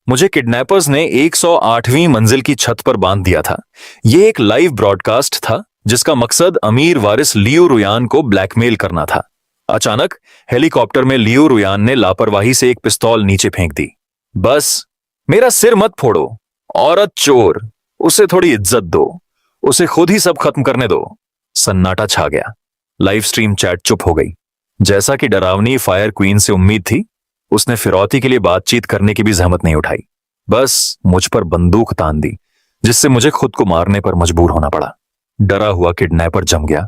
मुझे किडनैपर्स ने 108वीं मंजिल की छत पर बांध दिया था। यह एक लाइव ब्रॉडकास्ट था जिसका मकसद अमीर वारिस लियो रुयान को ब्लैकमेल करना था। अचानक हेलीकॉप्टर में लियो रुयान ने लापरवाही से एक पिस्तौल नीचे फेंक दी। बस, मेरा सिर मत फोड़ो, औरत चोर, उसे थोड़ी इज्जत दो, उसे खुद ही सब खत्म करने दो। सन्नाटा छा गया। लाइव स्ट्रीम चैट चुप हो गई। जैसा कि डरावनी फायर क्वीन से उम्मीद थी, उसने फिरौती के लिए बातचीत करने की भी जहमत नहीं उठाई। बस मुझ पर बंदूक तान दी, जिससे मुझे खुद को मारने पर मजबूर होना पड़ा। डरा हुआ किडनैपर जम गया,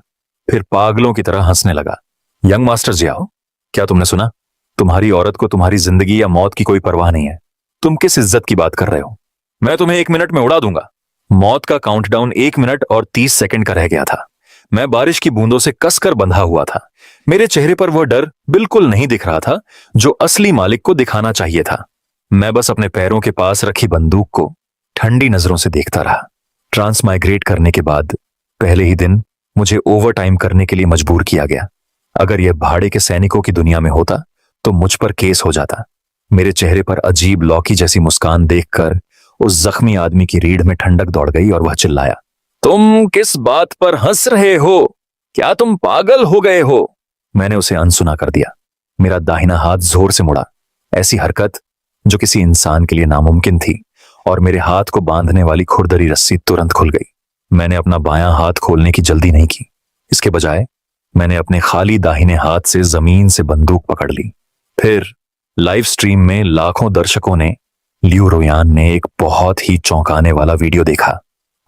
फिर पागलों की तरह हंसने लगा। यंग मास्टर जियाओ, क्या तुमने सुना? तुम्हारी औरत को तुम्हारी जिंदगी या मौत की कोई परवाह नहीं है। तुम किस इज्जत की बात कर रहे हो? मैं तुम्हें 1 मिनट में उड़ा दूंगा। मौत का काउंटडाउन 1 मिनट और 30 सेकंड का रह गया था। मैं बारिश की बूंदों से कसकर बंधा हुआ था। मेरे चेहरे पर वह डर बिल्कुल नहीं दिख रहा था जो असली मालिक को दिखाना चाहिए था। मैं बस अपने पैरों के पास रखी बंदूक को ठंडी नजरों से देखता रहा। ट्रांसमाइग्रेट करने के बाद पहले ही दिन मुझे ओवर टाइम करने के लिए मजबूर किया गया। अगर यह भाड़े के सैनिकों की दुनिया में होता तो मुझ पर केस हो जाता। मेरे चेहरे पर अजीब लौकी जैसी मुस्कान देखकर उस जख्मी आदमी की रीढ़ में ठंडक दौड़ गई और वह चिल्लाया, तुम किस बात पर हंस रहे हो? क्या तुम पागल हो गए हो? मैंने उसे अनसुना कर दिया। मेरा दाहिना हाथ जोर से मुड़ा, ऐसी हरकत जो किसी इंसान के लिए नामुमकिन थी, और मेरे हाथ को बांधने वाली खुरदरी रस्सी तुरंत खुल गई। मैंने अपना बायां हाथ खोलने की जल्दी नहीं की। इसके बजाय मैंने अपने खाली दाहिने हाथ से जमीन से बंदूक पकड़ ली। फिर लाइव स्ट्रीम में लाखों दर्शकों ने लियो रुयान ने एक बहुत ही चौंकाने वाला वीडियो देखा।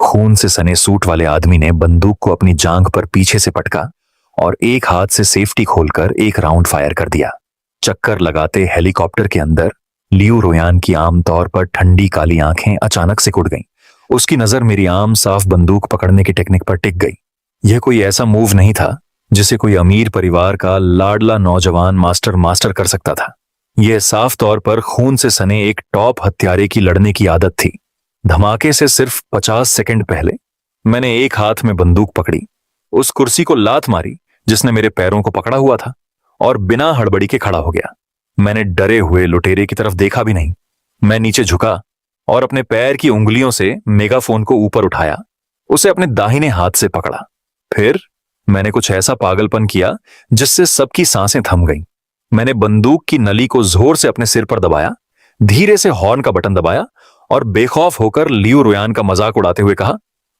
खून से सने सूट वाले आदमी ने बंदूक को अपनी जांघ पर पीछे से पटका और एक हाथ से सेफ्टी खोलकर एक राउंड फायर कर दिया। चक्कर लगाते हेलीकॉप्टर के अंदर लियो रुयान की आमतौर पर ठंडी काली आंखें अचानक से उड़ गईं। उसकी नजर मेरी आम साफ बंदूक पकड़ने की टेक्निक पर टिक गई। यह कोई ऐसा मूव नहीं था जिसे कोई अमीर परिवार का लाडला नौजवान मास्टर कर सकता था। यह साफ तौर पर खून से सने एक टॉप हत्यारे की लड़ने की आदत थी। धमाके से सिर्फ 50 सेकंड पहले मैंने एक हाथ में बंदूक पकड़ी, उस कुर्सी को लात मारी जिसने मेरे पैरों को पकड़ा हुआ था, और बिना हड़बड़ी के खड़ा हो गया। मैंने डरे हुए लुटेरे की तरफ देखा भी नहीं। मैं नीचे झुका और अपने पैर की उंगलियों से मेगाफोन को ऊपर उठाया, उसे अपने दाहिने हाथ से पकड़ा। फिर मैंने कुछ ऐसा पागलपन किया जिससे सबकी सांसें थम गईं। मैंने बंदूक की नली को जोर से अपने सिर पर दबाया, धीरे से हॉर्न का बटन दबाया और बेखौफ होकर लियो रुयान का मजाक उड़ाते हुए कहा,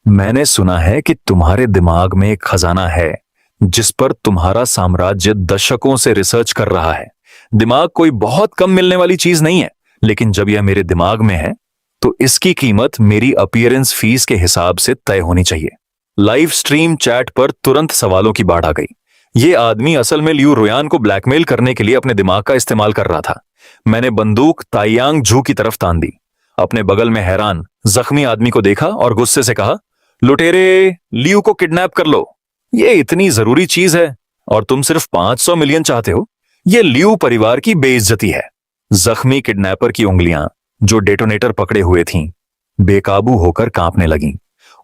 मैंने सुना है कि तुम्हारे दिमाग में एक खजाना है जिस पर तुम्हारा साम्राज्य दशकों से रिसर्च कर रहा है। दिमाग कोई बहुत कम मिलने वाली चीज नहीं है, लेकिन जब यह मेरे दिमाग में है तो इसकी कीमत मेरी अपीयरेंस फीस के हिसाब से तय होनी चाहिए। लाइव स्ट्रीम चैट पर तुरंत सवालों की बाढ़ आ गई। यह आदमी असल में लियो रुयान को ब्लैकमेल करने के लिए अपने दिमाग का इस्तेमाल कर रहा था। मैंने बंदूक ताइयांग झू की तरफ तान दी, अपने बगल में हैरान जख्मी आदमी को देखा और गुस्से से कहा, लुटेरे, लियो को किडनैप कर लो। ये इतनी जरूरी चीज है और तुम सिर्फ 500 मिलियन चाहते हो। ये लियो परिवार की बेइज्जती है। जख्मी किडनैपर की उंगलियां जो डेटोनेटर पकड़े हुए थीं, बेकाबू होकर कांपने लगीं।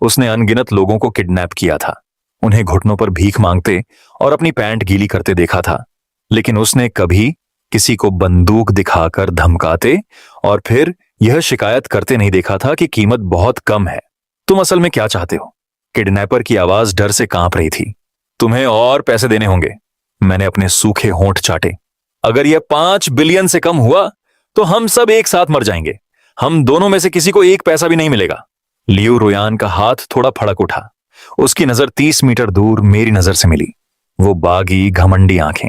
उसने अनगिनत लोगों को किडनैप किया था, उन्हें घुटनों पर भीख मांगते और अपनी पैंट गीली करते देखा था, लेकिन उसने कभी किसी को बंदूक दिखाकर धमकाते और फिर यह शिकायत करते नहीं देखा था कि कीमत बहुत कम है। तुम असल में क्या चाहते हो? किडनैपर की आवाज डर से कांप रही थी। तुम्हें और पैसे देने होंगे। मैंने अपने सूखे होंठ चाटे। अगर यह 5 बिलियन से कम हुआ तो हम सब एक साथ मर जाएंगे। हम दोनों में से किसी को 1 पैसा भी नहीं मिलेगा। लियो रुयान का हाथ थोड़ा फड़क उठा। उसकी नजर 30 मीटर दूर मेरी नजर से मिली। वो बागी घमंडी आंखें,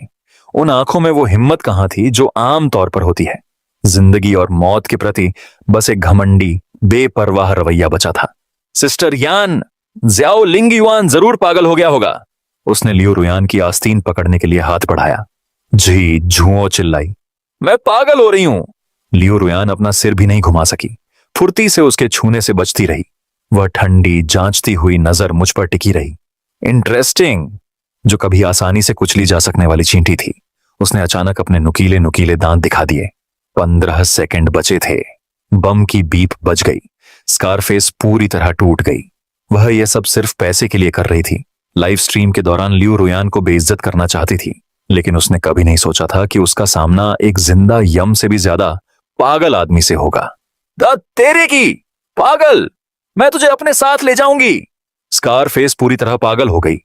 उन आंखों में वो हिम्मत कहां थी जो आम तौर पर होती है। जिंदगी और मौत के प्रति बस एक घमंडी बेपरवाह रवैया बचा था। सिस्टर यान, ज़्याओ लिंग युआन जरूर पागल हो गया होगा। उसने लियो रुयान की आस्तीन पकड़ने के लिए हाथ बढ़ाया। जी झुओ चिल्लाई, मैं पागल हो रही हूं। लियो रुयान अपना सिर भी नहीं घुमा सकी। फुर्ती से उसके छूने से बचती रही। वह ठंडी जांचती हुई नजर मुझ पर टिकी रही। इंटरेस्टिंग, जो कभी आसानी से कुचली जा सकने वाली चींटी थी। उसने अचानक अपने नुकीले नुकीले दांत दिखा दिए। 15 सेकंड बचे थे। बम की बीप बज गई। स्कारफेस पूरी तरह टूट गई। वह यह सब सिर्फ पैसे के लिए कर रही थी। लाइव स्ट्रीम के दौरान लियो रुयान को बेइज्जत करना चाहती थी, लेकिन उसने कभी नहीं सोचा था कि उसका सामना एक जिंदा यम से भी ज्यादा पागल आदमी से होगा। तेरे की पागल, मैं तुझे अपने साथ ले जाऊंगी। स्कारफेस पूरी तरह पागल हो गई,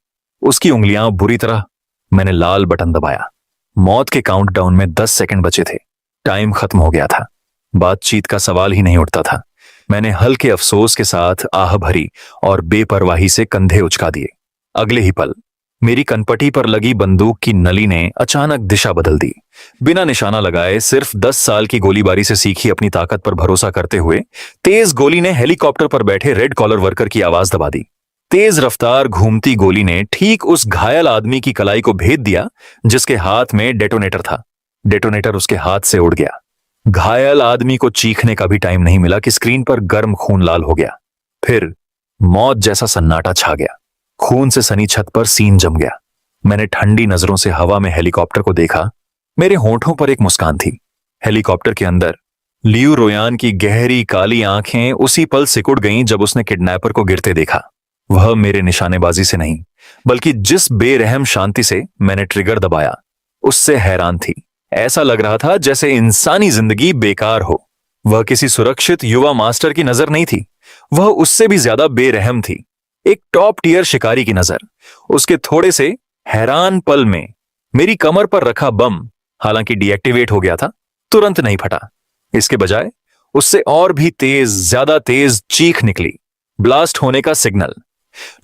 उसकी उंगलियां बुरी तरह। मैंने लाल बटन दबाया। मौत के काउंटडाउन में 10 सेकंड बचे थे। टाइम खत्म हो गया था। बातचीत का सवाल ही नहीं उठता था। मैंने हल्के अफसोस के साथ आह भरी और बेपरवाही से कंधे उचका दिए। अगले ही पल मेरी कनपटी पर लगी बंदूक की नली ने अचानक दिशा बदल दी। बिना निशाना लगाए, सिर्फ 10 साल की गोलीबारी से सीखी अपनी ताकत पर भरोसा करते हुए, तेज गोली ने हेलीकॉप्टर पर बैठे रेड कॉलर वर्कर की आवाज दबा दी। तेज रफ्तार घूमती गोली ने ठीक उस घायल आदमी की कलाई को भेद दिया जिसके हाथ में डेटोनेटर था। डेटोनेटर उसके हाथ से उड़ गया। घायल आदमी को चीखने का भी टाइम नहीं मिला कि स्क्रीन पर गर्म खून लाल हो गया। फिर मौत जैसा सन्नाटा छा गया। खून से सनी छत पर सीन जम गया। मैंने ठंडी नजरों से हवा में हेलीकॉप्टर को देखा। मेरे होंठों पर एक मुस्कान थी। हेलीकॉप्टर के अंदर लियू रोयान की गहरी काली आंखें उसी पल सिकुड़ गईं जब उसने किडनैपर को गिरते देखा। वह मेरे निशानेबाजी से नहीं, बल्कि जिस बेरहम शांति से मैंने ट्रिगर दबाया, उससे हैरान थी। ऐसा लग रहा था जैसे इंसानी जिंदगी बेकार हो। वह किसी सुरक्षित युवा मास्टर की नजर नहीं थी, वह उससे भी ज्यादा बेरहम थी। एक टॉप टियर शिकारी की नजर। उसके थोड़े से हैरान पल में मेरी कमर पर रखा बम, हालांकि डीएक्टिवेट हो गया था, तुरंत नहीं फटा। इसके बजाय उससे और भी तेज, ज्यादा तेज चीख निकली। ब्लास्ट होने का सिग्नल।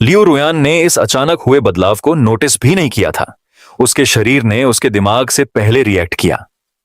लियो रुयान ने इस अचानक हुए बदलाव को नोटिस भी नहीं किया था। उसके शरीर ने उसके दिमाग से पहले रिएक्ट किया।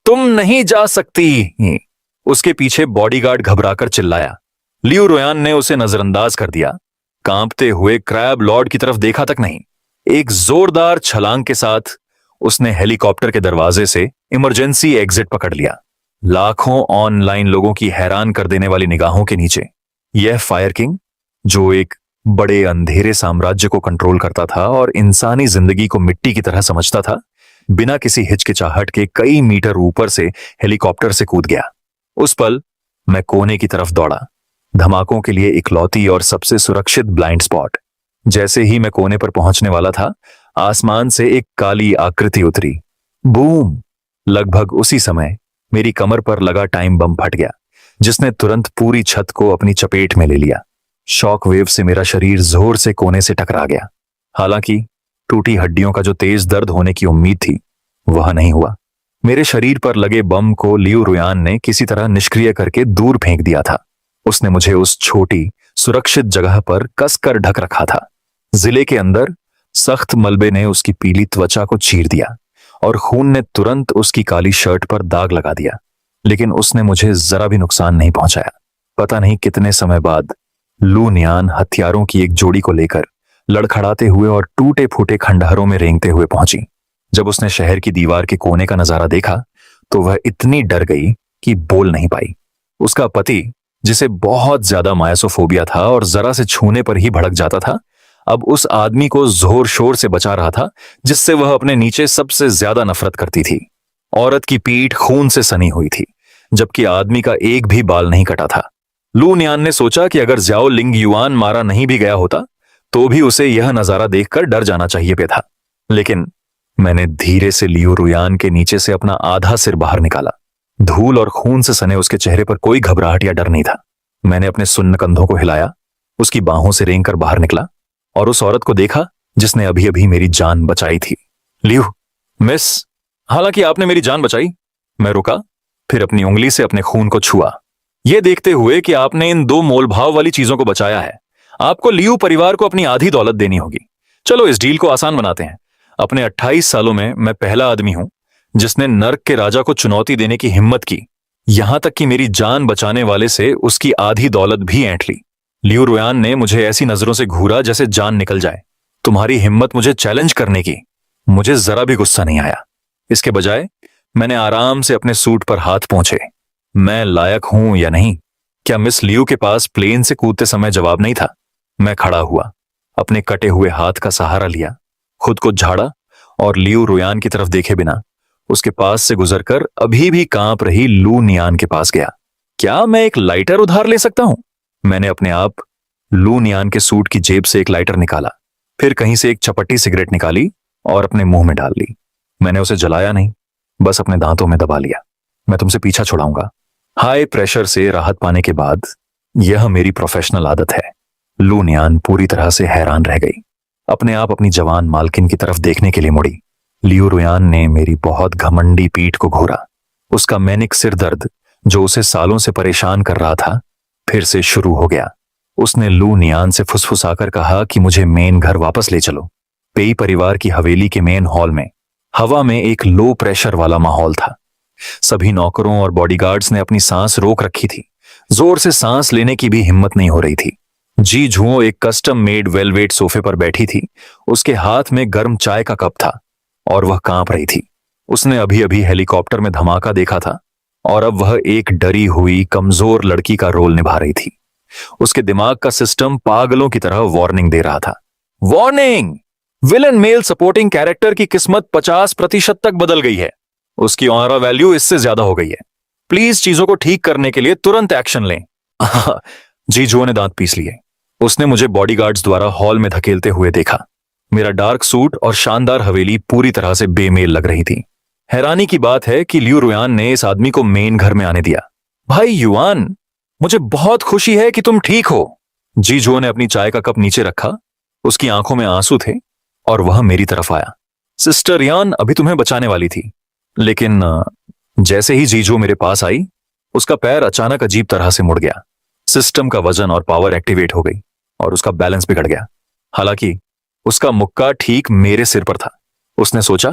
तुम नहीं जा सकती, उसके पीछे बॉडीगार्ड घबराकर चिल्लाया। लियो रुयान ने उसे नजरअंदाज कर दिया। कांपते हुए क्रैब लॉर्ड की तरफ देखा तक नहीं। एक जोरदार छलांग के साथ उसने हेलीकॉप्टर के दरवाजे से इमरजेंसी एग्जिट पकड़ लिया। लाखों ऑनलाइन लोगों की हैरान कर देने वाली निगाहों के नीचे यह फायर किंग, जो एक बड़े अंधेरे साम्राज्य को कंट्रोल करता था और इंसानी जिंदगी को मिट्टी की तरह समझता था, बिना किसी हिचकिचाहट के कई मीटर ऊपर से हेलीकॉप्टर से कूद गया। उस पल मैं कोने की तरफ दौड़ा, धमाकों के लिए इकलौती और सबसे सुरक्षित ब्लाइंड स्पॉट। जैसे ही मैं कोने पर पहुंचने वाला था, आसमान से एक काली आकृति उतरी। बूम! लगभग उसी समय मेरी कमर पर लगा टाइम बम फट गया, जिसने तुरंत पूरी छत को अपनी चपेट में ले लिया। शॉक वेव से मेरा शरीर जोर से कोने से टकरा गया। हालांकि टूटी हड्डियों का जो तेज दर्द होने की उम्मीद थी, वह नहीं हुआ। मेरे शरीर पर लगे बम को लियू रुयान ने किसी तरह निष्क्रिय करके दूर फेंक दिया था। उसने मुझे उस छोटी सुरक्षित जगह पर कसकर ढक रखा था। जिले के अंदर सख्त मलबे ने उसकी पीली त्वचा को चीर दिया और खून ने तुरंत उसकी काली शर्ट पर दाग लगा दिया, लेकिन उसने मुझे जरा भी नुकसान नहीं पहुंचाया। पता नहीं कितने समय बाद लू नियान हथियारों की एक जोड़ी को लेकर लड़खड़ाते हुए और टूटे फूटे खंडहरों में रेंगते हुए पहुंची। जब उसने शहर की दीवार के कोने का नजारा देखा तो वह इतनी डर गई कि बोल नहीं पाई। उसका पति, जिसे बहुत ज्यादा मायोसोफोबिया था और जरा से छूने पर ही भड़क जाता था, अब उस आदमी को जोर शोर से बचा रहा था जिससे वह अपने नीचे सबसे ज्यादा नफरत करती थी। औरत की पीठ खून से सनी हुई थी, जबकि आदमी का एक भी बाल नहीं कटा था। लू नियान ने सोचा कि अगर ज्याओ लिंग युआन मारा नहीं भी गया होता तो भी उसे यह नजारा देखकर डर जाना चाहिए पे था। लेकिन मैंने धीरे से लियू रुयान के नीचे से अपना आधा सिर बाहर निकाला। धूल और खून से सने उसके चेहरे पर कोई घबराहट या डर नहीं था। मैंने अपने सुन्न कंधों को हिलाया, उसकी बाहों से रेंग कर बाहर निकला और उस औरत को देखा जिसने अभी अभी मेरी जान बचाई थी। लियू, मिस, हालांकि आपने मेरी जान बचाई। मैं रुका, फिर अपनी उंगली से अपने खून को छुआ, यह देखते हुए कि आपने इन दो मोलभाव वाली चीजों को बचाया है। आपको लियू परिवार को अपनी आधी दौलत देनी होगी। चलो इस डील को आसान बनाते हैं। अपने 28 सालों में मैं पहला आदमी हूं जिसने नर्क के राजा को चुनौती देने की हिम्मत की, यहां तक कि मेरी जान बचाने वाले से उसकी आधी दौलत भी ऐंठ ली। लियू रुयान ने मुझे ऐसी नजरों से घूरा जैसे जान निकल जाए। तुम्हारी हिम्मत मुझे चैलेंज करने की। मुझे जरा भी गुस्सा नहीं आया। इसके बजाय मैंने आराम से अपने सूट पर हाथ पोंछे। मैं लायक हूं या नहीं, क्या मिस लियू के पास प्लेन से कूदते समय जवाब नहीं था। मैं खड़ा हुआ, अपने कटे हुए हाथ का सहारा लिया, खुद को झाड़ा और लियू रुयान की तरफ देखे बिना उसके पास से गुजरकर अभी भी कांप रही लू नियान के पास गया। क्या मैं एक लाइटर उधार ले सकता हूं? मैंने अपने आप लू नियान के सूट की जेब से एक लाइटर निकाला, फिर कहीं से एक चपटी सिगरेट निकाली और अपने मुंह में डाल ली। मैंने उसे जलाया नहीं, बस अपने दांतों में दबा लिया। मैं तुमसे पीछा छुड़ाऊंगा, हाई प्रेशर से राहत पाने के बाद यह मेरी प्रोफेशनल आदत है। लू नियान पूरी तरह से हैरान रह गई। अपने आप अपनी जवान मालकिन की तरफ देखने के लिए मुड़ी। लियू रुयान ने मेरी बहुत घमंडी पीठ को घूरा। उसका मैनिक सिर दर्द, जो उसे सालों से परेशान कर रहा था, फिर से शुरू हो गया। उसने लू नियान से फुसफुसाकर कहा कि मुझे मेन घर वापस ले चलो। पेई परिवार की हवेली के मेन हॉल में हवा में एक लो प्रेशर वाला माहौल था। सभी नौकरों और बॉडीगार्ड्स ने अपनी सांस रोक रखी थी। जोर से सांस लेने की भी हिम्मत नहीं हो रही थी। जी झुओ एक कस्टम मेड वेलवेट सोफे पर बैठी थी। उसके हाथ में गर्म चाय का कप था और वह कांप रही थी। उसने अभी अभी हेलीकॉप्टर में धमाका देखा था और अब वह एक डरी हुई कमजोर लड़की का रोल निभा रही थी। उसके दिमाग का सिस्टम पागलों की तरह वार्निंग दे रहा था। Warning! Villain male supporting character की किस्मत 50% तक बदल गई है। उसकी ऑरा वैल्यू इससे ज्यादा हो गई है। प्लीज चीजों को ठीक करने के लिए तुरंत एक्शन लें। जीजू ने दांत पीस लिए। उसने मुझे बॉडीगार्ड्स द्वारा हॉल में धकेलते हुए देखा। मेरा डार्क सूट और शानदार हवेली पूरी तरह से बेमेल लग रही थी। हैरानी की बात है कि लियू रुयान ने इस आदमी को मेन घर में आने दिया। भाई युआन, मुझे बहुत खुशी है कि तुम ठीक हो। जीजू ने अपनी चाय का कप नीचे रखा। उसकी आंखों में आंसू थे और वह मेरी तरफ आया। सिस्टर यान अभी तुम्हें बचाने वाली थी, लेकिन जैसे ही जीजू मेरे पास आई, उसका पैर अचानक अजीब तरह से मुड़ गया। सिस्टम का वजन और पावर एक्टिवेट हो गई और उसका बैलेंस बिगड़ गया। हालांकि उसका मुक्का ठीक मेरे सिर पर था। उसने सोचा,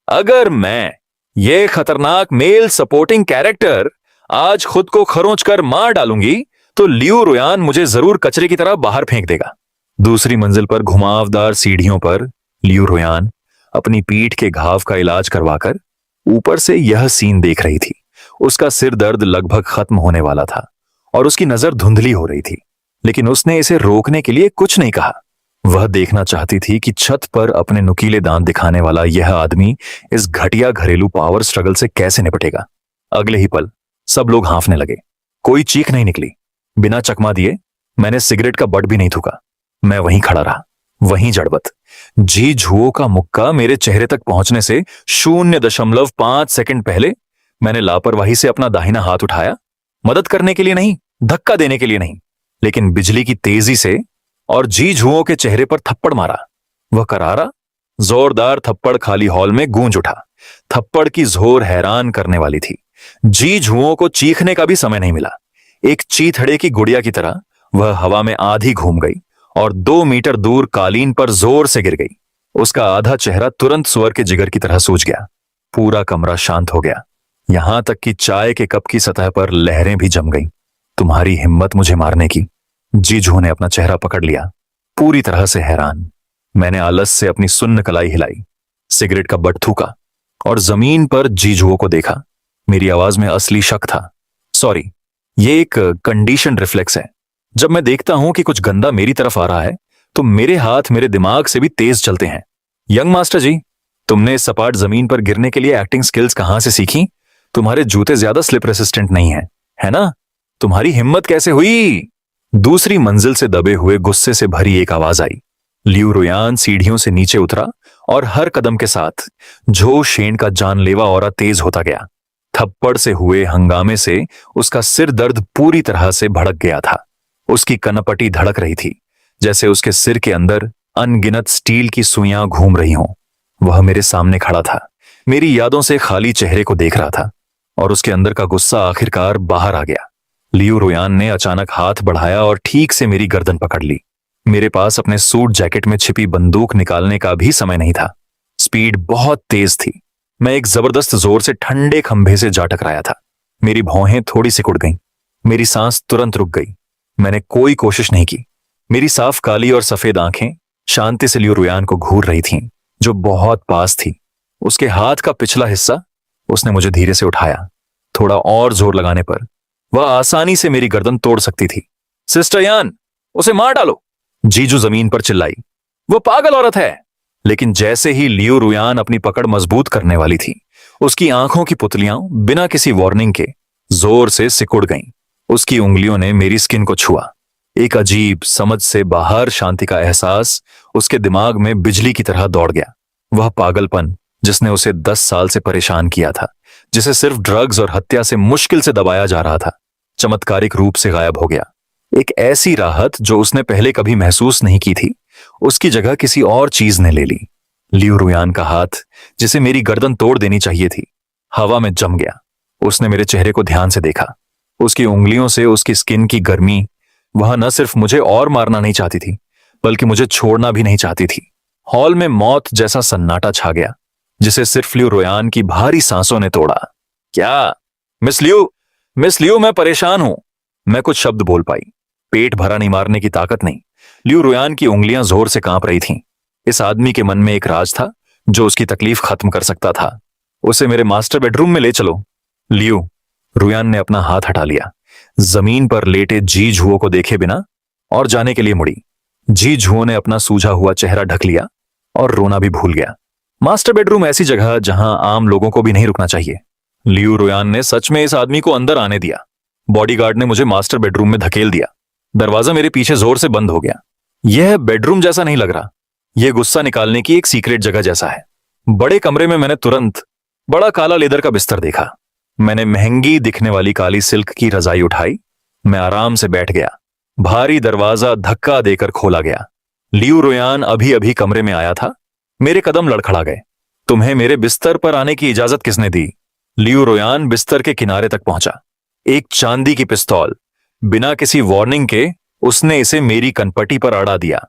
अगर मैं ये खतरनाक मेल सपोर्टिंग कैरेक्टर आज खुद को खरोंच कर मार डालूंगी तो लियू रुयान मुझे जरूर कचरे की तरह बाहर फेंक देगा। दूसरी मंजिल पर घुमावदार सीढ़ियों पर लियू रुयान अपनी पीठ के घाव का इलाज करवाकर ऊपर से यह सीन देख रही थी। उसका सिर दर्द लगभग खत्म होने वाला था और उसकी नजर धुंधली हो रही थी, लेकिन उसने इसे रोकने के लिए कुछ नहीं कहा। वह देखना चाहती थी कि छत पर अपने नुकीले दांत दिखाने वाला यह आदमी इस घटिया घरेलू पावर स्ट्रगल से कैसे निपटेगा। अगले ही पल सब लोग हांफने लगे। कोई चीख नहीं निकली। बिना चकमा दिए मैंने सिगरेट का बट भी नहीं थूका। मैं वहीं खड़ा रहा, वहीं जड़बत। जी झुओ का मुक्का मेरे चेहरे तक पहुंचने से 0.5 सेकंड पहले मैंने लापरवाही से अपना दाहिना हाथ उठाया। मदद करने के लिए नहीं, धक्का देने के लिए नहीं, लेकिन बिजली की तेजी से, और जी झुओ के चेहरे पर थप्पड़ मारा। वह करारा, जोरदार थप्पड़ खाली हॉल में गूंज उठा। थप्पड़ की जोर हैरान करने वाली थी। जी झुओ को चीखने का भी समय नहीं मिला। एक चीथड़े की गुड़िया की तरह वह हवा में आधी घूम गई और 2 मीटर दूर कालीन पर जोर से गिर गई। उसका आधा चेहरा तुरंत सुअर के जिगर की तरह सूज गया। पूरा कमरा शांत हो गया, यहां तक कि चाय के कप की सतह पर लहरें भी जम गईं। तुम्हारी हिम्मत मुझे मारने की। जीजू ने अपना चेहरा पकड़ लिया, पूरी तरह से हैरान। मैंने आलस से अपनी सुन्न कलाई हिलाई, सिगरेट का बट थूका और जमीन पर जीजुओ को देखा। मेरी आवाज में असली शक था। सॉरी, ये एक कंडीशन रिफ्लेक्स है। जब मैं देखता हूं कि कुछ गंदा मेरी तरफ आ रहा है तो मेरे हाथ मेरे दिमाग से भी तेज चलते हैं। यंग मास्टर जी, तुमने सपाट जमीन पर गिरने के लिए एक्टिंग स्किल्स कहां से सीखी? तुम्हारे जूते ज्यादा स्लिप रेसिस्टेंट नहीं है ना? तुम्हारी हिम्मत कैसे हुई? दूसरी मंजिल से दबे हुए गुस्से से भरी एक आवाज आई। लियू रुयान सीढ़ियों से नीचे उतरा और हर कदम के साथ झो शेन का जानलेवा औरा तेज होता गया। थप्पड़ से हुए हंगामे से उसका सिर दर्द पूरी तरह से भड़क गया था। उसकी कनपटी धड़क रही थी, जैसे उसके सिर के अंदर अनगिनत स्टील की सुइयां घूम रही हों। वह मेरे सामने खड़ा था, मेरी यादों से खाली चेहरे को देख रहा था और उसके अंदर का गुस्सा आखिरकार बाहर आ गया। लियू रुयान ने अचानक हाथ बढ़ाया और ठीक से मेरी गर्दन पकड़ ली। मेरे पास अपने सूट जैकेट में छिपी बंदूक निकालने का भी समय नहीं था। स्पीड बहुत तेज थी। मैं एक जबरदस्त जोर से ठंडे खंभे से जा टकराया था। मेरी भौहें थोड़ी सिकुड़ गईं। मेरी सांस तुरंत रुक गई। मैंने कोई कोशिश नहीं की। मेरी साफ काली और सफेद आंखें शांति से लियू रुयान को घूर रही थीं, जो बहुत पास थी। उसके हाथ का पिछला हिस्सा उसने मुझे धीरे से उठाया। थोड़ा और जोर लगाने पर वह आसानी से मेरी गर्दन तोड़ सकती थी। सिस्टर यान, उसे मार डालो, जीजू जमीन पर चिल्लाई। वो पागल औरत है। लेकिन जैसे ही लियू रुयान अपनी पकड़ मजबूत करने वाली थी, उसकी आंखों की पुतलियां बिना किसी वार्निंग के जोर से सिकुड़ गईं। उसकी उंगलियों ने मेरी स्किन को छुआ। एक अजीब, समझ से बाहर शांति का एहसास उसके दिमाग में बिजली की तरह दौड़ गया। वह पागलपन जिसने उसे 10 साल से परेशान किया था, जिसे सिर्फ ड्रग्स और हत्या से मुश्किल से दबाया जा रहा था, चमत्कारिक रूप से गायब हो गया। एक ऐसी राहत जो उसने पहले कभी महसूस नहीं की थी, उसकी जगह किसी और चीज ने ले ली। लियू रुयान का हाथ, जिसे मेरी गर्दन तोड़ देनी चाहिए थी, हवा में जम गया। उसने मेरे चेहरे को ध्यान से देखा। उसकी उंगलियों से उसकी स्किन की गर्मी वह न सिर्फ मुझे और मारना नहीं चाहती थी, बल्कि मुझे छोड़ना भी नहीं चाहती थी। हॉल में मौत जैसा सन्नाटा छा गया, जिसे सिर्फ लियू रुयान की भारी सांसों ने तोड़ा। क्या? मिस लियू, मैं परेशान हूं। मैं कुछ शब्द बोल पाई। पेट भरा नहीं, मारने की ताकत नहीं। लियू रुयान की उंगलियां जोर से कांप रही थीं। इस आदमी के मन में एक राज था जो उसकी तकलीफ खत्म कर सकता था। उसे मेरे मास्टर बेडरूम में ले चलो। लियू, रुयान ने अपना हाथ हटा लिया। जमीन पर लेटे जी झुओ को देखे बिना और जाने के लिए मुड़ी। जी झुओ ने अपना सूझा हुआ चेहरा ढक लिया और रोना भी भूल गया। मास्टर बेडरूम ऐसी जगह जहां आम लोगों को भी नहीं रुकना चाहिए। लियू रुयान ने सच में इस आदमी को अंदर आने दिया। बॉडीगार्ड ने मुझे मास्टर बेडरूम में धकेल दिया। दरवाजा मेरे पीछे जोर से बंद हो गया। यह बेडरूम जैसा नहीं लग रहा, यह गुस्सा निकालने की एक सीक्रेट जगह जैसा है। बड़े कमरे में मैंने तुरंत बड़ा काला लेदर का बिस्तर देखा। मैंने महंगी दिखने वाली काली सिल्क की रजाई उठाई। मैं आराम से बैठ गया। भारी दरवाजा धक्का देकर खोला गया। लियू रुयान अभी अभी कमरे में आया था। मेरे कदम लड़खड़ा गए। तुम्हें मेरे बिस्तर पर आने की इजाजत किसने दी? लियू रुयान बिस्तर के किनारे तक पहुंचा। एक चांदी की पिस्तौल, बिना किसी वार्निंग के उसने इसे मेरी कनपटी पर अड़ा दिया।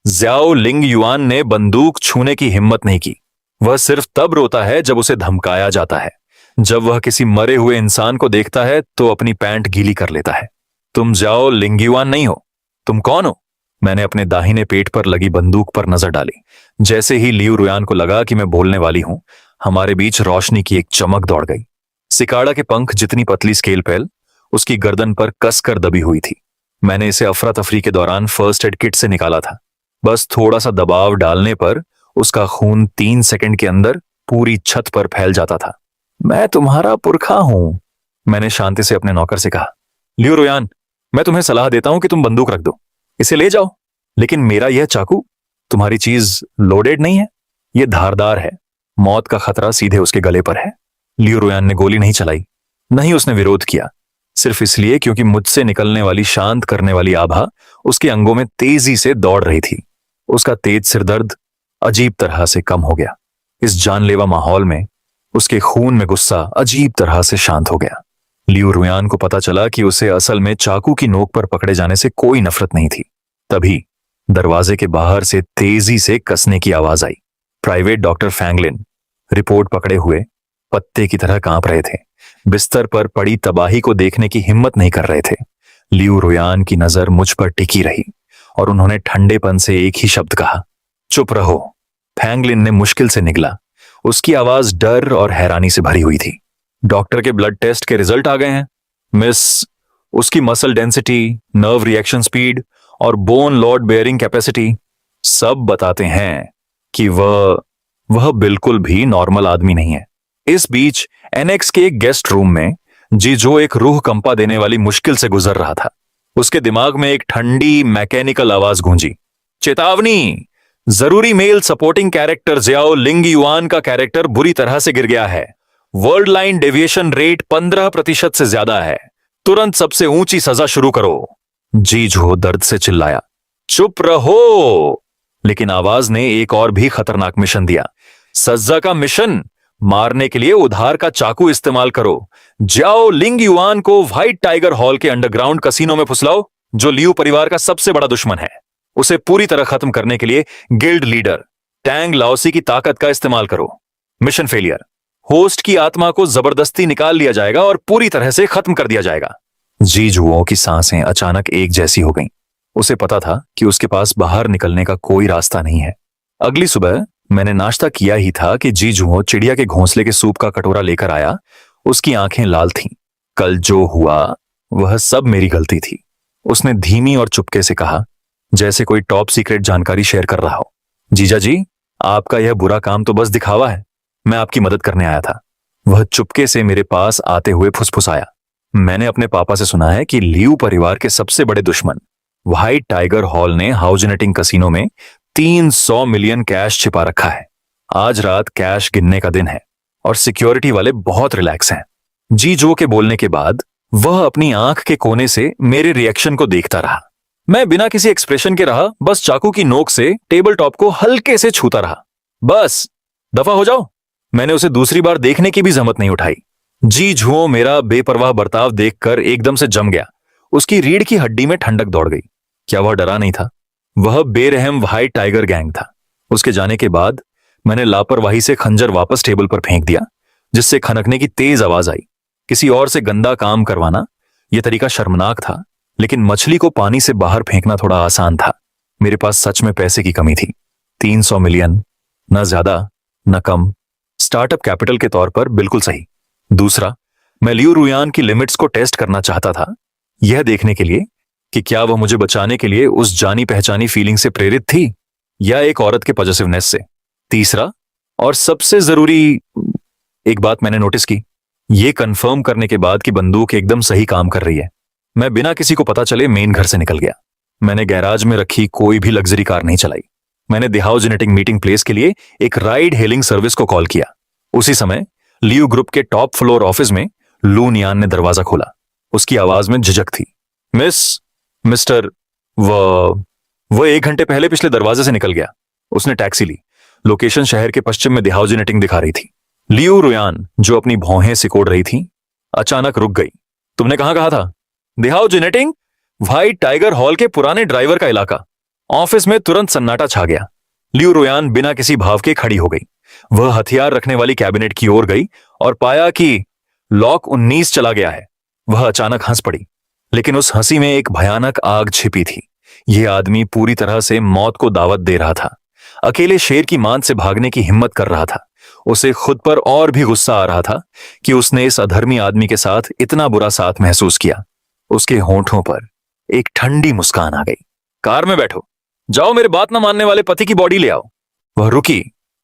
ज़्याओ लिंग युआन ने बंदूक छूने की हिम्मत नहीं की। वह सिर्फ तब रोता है जब उसे धमकाया जाता है। जब वह किसी मरे हुए इंसान को देखता है तो अपनी पैंट गीली कर लेता है। तुम ज़्याओ लिंग युआन नहीं हो। तुम कौन हो? मैंने अपने दाहिने पेट पर लगी बंदूक पर नजर डाली। जैसे ही लियू रुयान को लगा कि मैं बोलने वाली हूं, हमारे बीच रोशनी की एक चमक दौड़ गई। सिकाड़ा के पंख जितनी पतली स्केलपेल उसकी गर्दन पर कसकर दबी हुई थी। मैंने इसे अफरा तफरी के दौरान फर्स्ट एड किट से निकाला था। बस थोड़ा सा दबाव डालने पर उसका खून 3 सेकंड के अंदर पूरी छत पर फैल जाता था। मैं तुम्हारा पुरखा हूं, मैंने शांति से अपने नौकर से कहा। लियू रुयान, मैं तुम्हें सलाह देता हूं कि तुम बंदूक रख दो, इसे ले जाओ। लेकिन मेरा यह चाकू, तुम्हारी चीज लोडेड नहीं है, यह धारदार है। मौत का खतरा सीधे उसके गले पर है। लियू रुयान ने गोली नहीं चलाई, नहीं उसने विरोध किया, सिर्फ इसलिए क्योंकि मुझसे निकलने वाली शांत करने वाली आभा उसके अंगों में तेजी से दौड़ रही थी। उसका तेज सिरदर्द अजीब तरह से कम हो गया। इस जानलेवा माहौल में उसके खून में गुस्सा अजीब तरह से शांत हो गया। लियू रुयान को पता चला कि उसे असल में चाकू की नोक पर पकड़े जाने से कोई नफरत नहीं थी। तभी दरवाजे के बाहर से तेजी से कसने की आवाज आई। प्राइवेट डॉक्टर फैंगलिन रिपोर्ट पकड़े हुए पत्ते की तरह कांप रहे थे। बिस्तर पर पड़ी तबाही को देखने की हिम्मत नहीं कर रहे थे। लियू रुयान की नजर मुझ पर टिकी रही और उन्होंने ठंडेपन से एक ही शब्द कहा, चुप रहो। फैंगलिन ने मुश्किल से निगला। उसकी आवाज डर और हैरानी से भरी हुई थी। डॉक्टर के ब्लड टेस्ट के रिजल्ट आ गए हैं मिस। उसकी muscle density, nerve reaction speed और बोन लोड बेयरिंग कैपेसिटी सब बताते हैं कि वह बिल्कुल भी नॉर्मल आदमी नहीं है। इस बीच एनेक्स के एक गेस्ट रूम में जीजो एक रूह कंपा देने वाली मुश्किल से गुजर रहा था। उसके दिमाग में एक ठंडी मैकेनिकल आवाज गूंजी, चेतावनी, जरूरी मेल सपोर्टिंग कैरेक्टर ज़्याओ लिंग युआन का कैरेक्टर बुरी तरह से गिर गया है। वर्ल्ड लाइन डेविएशन रेट 15% से ज्यादा है। तुरंत सबसे ऊंची सजा शुरू करो। जीजो दर्द से चिल्लाया, चुप रहो। लेकिन आवाज ने एक और भी खतरनाक मिशन दिया। सजा का मिशन, मारने के लिए उधार का चाकू इस्तेमाल करो। ज़्याओ लिंग युआन को व्हाइट टाइगर हॉल के अंडरग्राउंड कसीनो में फुसलाओ, जो लियू परिवार का सबसे बड़ा दुश्मन है। उसे पूरी तरह खत्म करने के लिए गिल्ड लीडर टैंग लाओसी की ताकत का इस्तेमाल करो। मिशन फेलियर, होस्ट की आत्मा को जबरदस्ती निकाल लिया जाएगा और पूरी तरह से खत्म कर दिया जाएगा। जीजुओं की सांसें अचानक एक जैसी हो गईं। उसे पता था कि उसके पास बाहर निकलने का कोई रास्ता नहीं है। अगली सुबह मैंने नाश्ता किया ही था कि जीजुओं चिड़िया के घोंसले के सूप का कटोरा लेकर आया। उसकी आंखें लाल थीं। कल जो हुआ वह सब मेरी गलती थी, उसने धीमी और चुपके से कहा, जैसे कोई टॉप सीक्रेट जानकारी शेयर कर रहा हो। जीजा जी, आपका यह बुरा काम तो बस दिखावा है। मैं आपकी मदद करने आया था। वह चुपके से मेरे पास आते हुए फुसफुसाया, मैंने अपने पापा से सुना है कि लियू परिवार के सबसे बड़े दुश्मन व्हाइट टाइगर हॉल ने हाउजेनेटिंग कसीनो में 300 मिलियन कैश छिपा रखा है। आज रात कैश गिनने का दिन है और सिक्योरिटी वाले बहुत रिलैक्स हैं। जी जो के बोलने के बाद वह अपनी आंख के कोने से मेरे रिएक्शन को देखता रहा। मैं बिना किसी एक्सप्रेशन के रहा, बस चाकू की नोक से टेबल टॉप को हल्के से छूता रहा। बस दफा हो जाओ। मैंने उसे दूसरी बार देखने की भी जहमत नहीं उठाई। जी झुओ मेरा बेपरवाह बर्ताव देखकर एकदम से जम गया। उसकी रीढ़ की हड्डी में ठंडक दौड़ गई। क्या वह डरा नहीं था? वह बेरहम व्हाइट टाइगर गैंग था। उसके जाने के बाद मैंने लापरवाही से खंजर वापस टेबल पर फेंक दिया, जिससे खनकने की तेज आवाज आई। किसी और से गंदा काम करवाना यह तरीका शर्मनाक था, लेकिन मछली को पानी से बाहर फेंकना थोड़ा आसान था। मेरे पास सच में पैसे की कमी थी। 300 मिलियन, न ज्यादा न कम। स्टार्टअप कैपिटल के तौर पर बिल्कुल सही। दूसरा, मैं लियू रुयान की लिमिट्स को टेस्ट करना चाहता था, यह देखने के लिए कि क्या वह मुझे बचाने के लिए उस जानी पहचानी फीलिंग से प्रेरित थी या एक औरत के पॉजिटिवनेस से। तीसरा और सबसे जरूरी एक बात मैंने नोटिस की, यह कंफर्म करने के बाद कि बंदूक एकदम सही काम कर रही है, मैं बिना किसी को पता चले मेन घर से निकल गया। मैंने गैराज में रखी कोई भी लग्जरी कार नहीं चलाई। मैंने दिहाओ जेनेटिक मीटिंग प्लेस के लिए एक राइड हेलिंग सर्विस को कॉल किया। उसी समय लियू ग्रुप के टॉप फ्लोर ऑफिस में लू नियान ने दरवाजा खोला। उसकी आवाज में झिझक थी। मिस्टर, वह 1 घंटे पहले पिछले दरवाजे से निकल गया। उसने टैक्सी ली। लोकेशन शहर के पश्चिम में दिहाओ जेनेटिक दिखा रही थी। लियू रुयान, जो अपनी भौहें सिकोड़ रही थी, अचानक रुक गई। तुमने कहां कहा था? दिहाओ जेनेटिक, व्हाइट टाइगर हॉल के पुराने ड्राइवर का इलाका। ऑफिस में तुरंत सन्नाटा छा गया। लियू रुयान बिना किसी भाव के खड़ी हो गई। वह हथियार रखने वाली कैबिनेट की ओर गई और पाया कि लॉक 19 चला गया है। वह अचानक हंस पड़ी, लेकिन उस हंसी में एक भयानक आग छिपी थी। यह आदमी पूरी तरह से मौत को दावत दे रहा था। अकेले शेर की मांद से भागने की हिम्मत कर रहा था। उसे खुद पर और भी गुस्सा आ रहा था कि उसने इस अधर्मी आदमी के साथ इतना बुरा साथ महसूस किया। उसके होंठों पर एक ठंडी मुस्कान आ गई। कार में बैठो, जाओ मेरे बात न मानने वाले पति की बॉडी ले आओ। वह रुकी,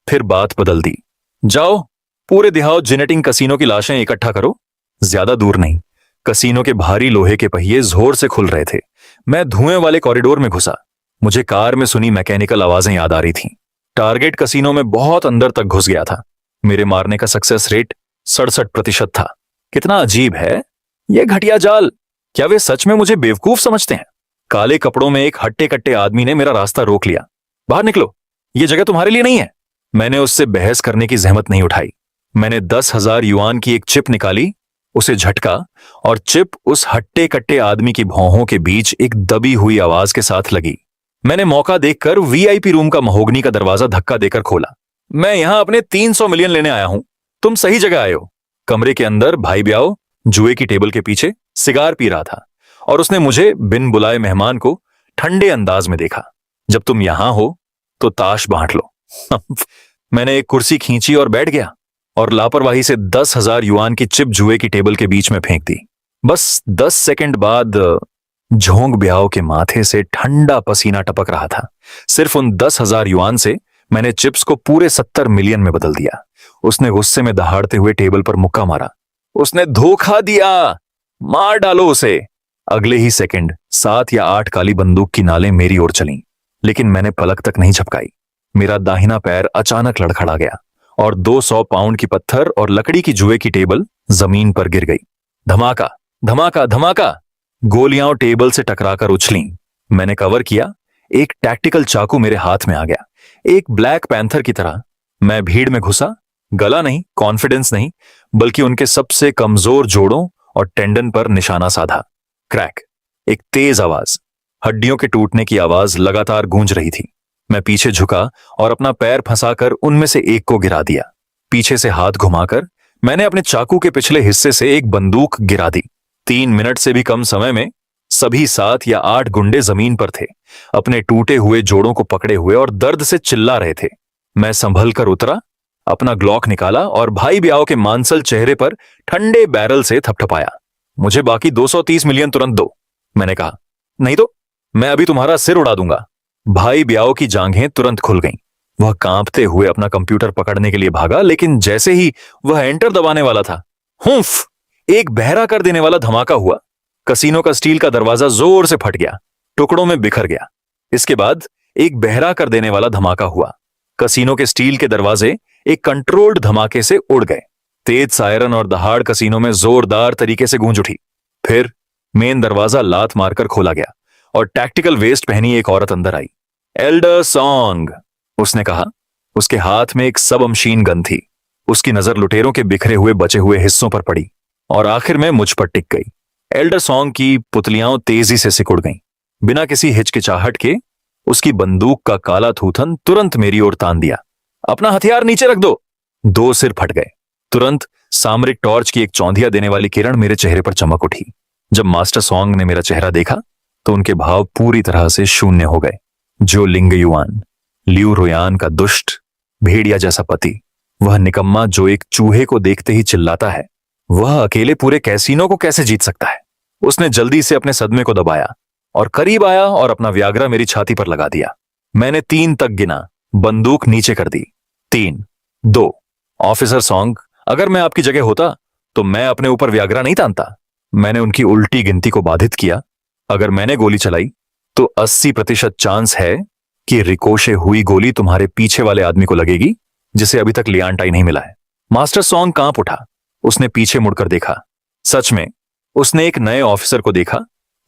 फिर बात बदल दी। जाओ पूरे दिहाओ जेनेटिक कसीनो की लाशें इकट्ठा करो। ज्यादा दूर नहीं। कसीनो के भारी लोहे के पहिए जोर से खुल रहे थे। मैं धुएं वाले कॉरिडोर में घुसा। मुझे कार में सुनी मैकेनिकल आवाजें याद आ रही थीं। टारगेट कसीनो में बहुत अंदर तक घुस गया था। मेरे मारने का सक्सेस रेट 67% था। कितना अजीब है यह घटिया जाल। क्या वे सच में मुझे बेवकूफ समझते हैं? काले कपड़ों में एक हट्टे कट्टे आदमी ने मेरा रास्ता रोक लिया। बाहर निकलो, यह जगह तुम्हारे लिए नहीं है। मैंने उससे बहस करने की जहमत नहीं उठाई। मैंने 10,000 युआन की एक चिप निकाली, उसे झटका और चिप उस हट्टे कट्टे आदमी की भौहों के बीच एक दबी हुई आवाज के साथ लगी। मैंने मौका देखकर वीआईपी रूम का महोगनी का दरवाजा धक्का देकर खोला। मैं यहां अपने 300 मिलियन लेने आया हूं। तुम सही जगह आए हो। कमरे के अंदर भाई ब्याओ जुए की टेबल के पीछे सिगार पी रहा था और उसने मुझे बिन बुलाए मेहमान को ठंडे अंदाज में देखा। जब तुम यहां हो तो ताश बांट लो। मैंने एक कुर्सी खींची और बैठ गया और लापरवाही से 10,000 युआन की चिप जुए की टेबल के बीच में फेंक दी। बस 10 सेकंड बाद झोंक ब्याओ के माथे से ठंडा पसीना टपक रहा था। सिर्फ उन 10,000 युआन से मैंने चिप्स को पूरे 70 मिलियन में बदल दिया। उसने गुस्से में दहाड़ते हुए टेबल पर मुक्का मारा। उसने धोखा दिया, मार डालो उसे। अगले ही सेकंड 7 या 8 काली बंदूक की नालें मेरी ओर चलीं, लेकिन मैंने पलक तक नहीं झपकाई। मेरा दाहिना पैर अचानक लड़खड़ा गया और 200 पाउंड की पत्थर और लकड़ी की जुए की टेबल जमीन पर गिर गई। धमाका धमाका धमाका। गोलियां टेबल से टकराकर उछलीं। मैंने कवर किया। एक टैक्टिकल चाकू मेरे हाथ में आ गया। एक ब्लैक पैंथर की तरह मैं भीड़ में घुसा। गला नहीं, कॉन्फिडेंस नहीं, बल्कि उनके सबसे कमजोर जोड़ों और टेंडन पर निशाना साधा। क्रैक। एक तेज आवाज, हड्डियों के टूटने की आवाज लगातार गूंज रही थी। मैं पीछे झुका और अपना पैर फंसाकर उनमें से एक को गिरा दिया। पीछे से हाथ घुमाकर मैंने अपने चाकू के पिछले हिस्से से एक बंदूक गिरा दी। 3 मिनट से भी कम समय में सभी 7 या 8 गुंडे जमीन पर थे, अपने टूटे हुए जोड़ों को पकड़े हुए और दर्द से चिल्ला रहे थे। मैं संभल कर उतरा, अपना ग्लॉक निकाला और भाई ब्याओ के मांसल चेहरे पर ठंडे बैरल से थपथपाया। मुझे बाकी 230 मिलियन तुरंत दो, मैंने कहा। नहीं तो मैं अभी तुम्हारा सिर उड़ा दूंगा। भाई ब्याओ की जांघें तुरंत खुल गईं। वह कांपते हुए अपना कंप्यूटर पकड़ने के लिए भागा, लेकिन जैसे ही वह एंटर दबाने वाला था, हुंफ, एक बहरा कर देने वाला धमाका हुआ। कसीनो का स्टील का दरवाजा जोर से फट गया, टुकड़ों में बिखर गया। इसके बाद एक बहरा कर देने वाला धमाका हुआ। कसीनो के स्टील के दरवाजे एक कंट्रोल्ड धमाके से उड़ गए। तेज सायरन और दहाड़ कसीनों में जोरदार तरीके से गूंज उठी। फिर मेन दरवाजा लात मारकर खोला गया और टैक्टिकल वेस्ट पहनी एक औरत अंदर आई। एल्डर सॉन्ग, उसने कहा। उसके हाथ में एक सब मशीन गन थी। उसकी नजर लुटेरों के बिखरे हुए बचे हुए हिस्सों पर पड़ी और आखिर में मुझ पर टिक गई। एल्डर सॉन्ग की पुतलियां तेजी से सिकुड़ गईं। बिना किसी हिचकिचाहट के उसकी बंदूक का काला थूथन तुरंत मेरी ओर तान दिया। अपना हथियार नीचे रख दो। दो सिर फट गए। तुरंत सामरिक टॉर्च की एक चौंधिया देने वाली किरण मेरे चेहरे पर चमक उठी। जब मास्टर सॉन्ग ने मेरा चेहरा देखा तो उनके भाव पूरी तरह से शून्य हो गए। जो लिंगयुआन, लियू रुयान का दुष्ट भेड़िया जैसा पति, वह निकम्मा जो एक चूहे को देखते ही चिल्लाता है, वह अकेले पूरे कैसीनो को कैसे जीत सकता है। उसने जल्दी से अपने सदमे को दबाया और करीब आया और अपना व्याग्रा मेरी छाती पर लगा दिया। मैंने 3 तक गिना, बंदूक नीचे कर दी। 3, 2। ऑफिसर सॉन्ग, अगर मैं आपकी जगह होता तो मैं अपने ऊपर व्याग्रा नहीं तानता। मैंने उनकी उल्टी गिनती को बाधित किया। अगर मैंने गोली चलाई तो 80% चांस है कि रिकोशे हुई गोली तुम्हारे पीछे वाले आदमी को लगेगी जिसे अभी तक लियांटाई नहीं मिला है। मास्टर सॉन्ग कांप उठा। उसने पीछे मुड़कर देखा। सच में उसने एक नए ऑफिसर को देखा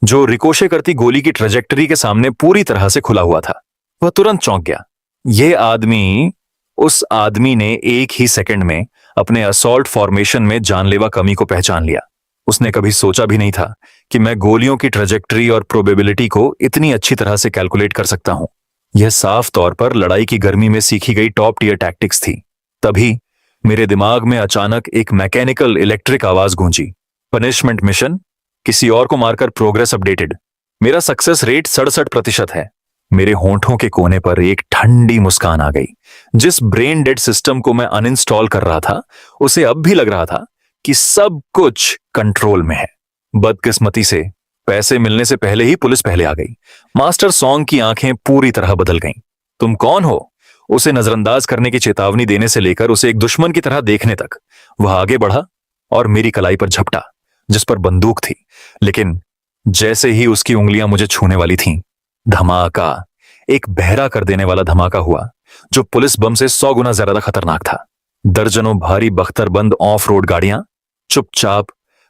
जो रिकोशे करती गोली की ट्रेजेक्टरी के सामने पूरी तरह से खुला हुआ था। वह तुरंत चौंक गया। उस आदमी ने एक ही सेकंड में अपने असॉल्ट फॉर्मेशन में जानलेवा कमी को पहचान लिया। उसने कभी सोचा भी नहीं था कि मैं गोलियों की ट्रेजेक्टरी और प्रोबेबिलिटी को इतनी अच्छी तरह से कैलकुलेट कर सकता हूं। यह साफ तौर पर लड़ाई की गर्मी में सीखी गई टॉप टियर टैक्टिक्स थी। तभी मेरे दिमाग में अचानक एक मैकेनिकल इलेक्ट्रिक आवाज गूंजी। पनिशमेंट मिशन, किसी और को मारकर प्रोग्रेस अपडेटेड। मेरा सक्सेस रेट 67% है। मेरे होंठों के कोने पर एक ठंडी मुस्कान आ गई। जिस ब्रेन डेड सिस्टम को मैं अनइंस्टॉल कर रहा था उसे अब भी लग रहा था कि सब कुछ कंट्रोल में है। बदकिस्मती से पैसे मिलने से पहले ही पुलिस पहले आ गई। मास्टर सॉन्ग की आंखें पूरी तरह बदल गईं। तुम कौन हो? उसे नजरअंदाज करने की चेतावनी देने से लेकर उसे एक दुश्मन की तरह देखने तक वह आगे बढ़ा और मेरी कलाई पर झपटा जिस पर बंदूक थी। लेकिन जैसे ही उसकी उंगलियां मुझे छूने वाली थीं, धमाका, एक बहरा कर देने वाला धमाका हुआ जो पुलिस बम से 100 गुना ज्यादा खतरनाक था। दर्जनों भारी बख्तरबंद ऑफ रोड गाड़ियां चुपचाप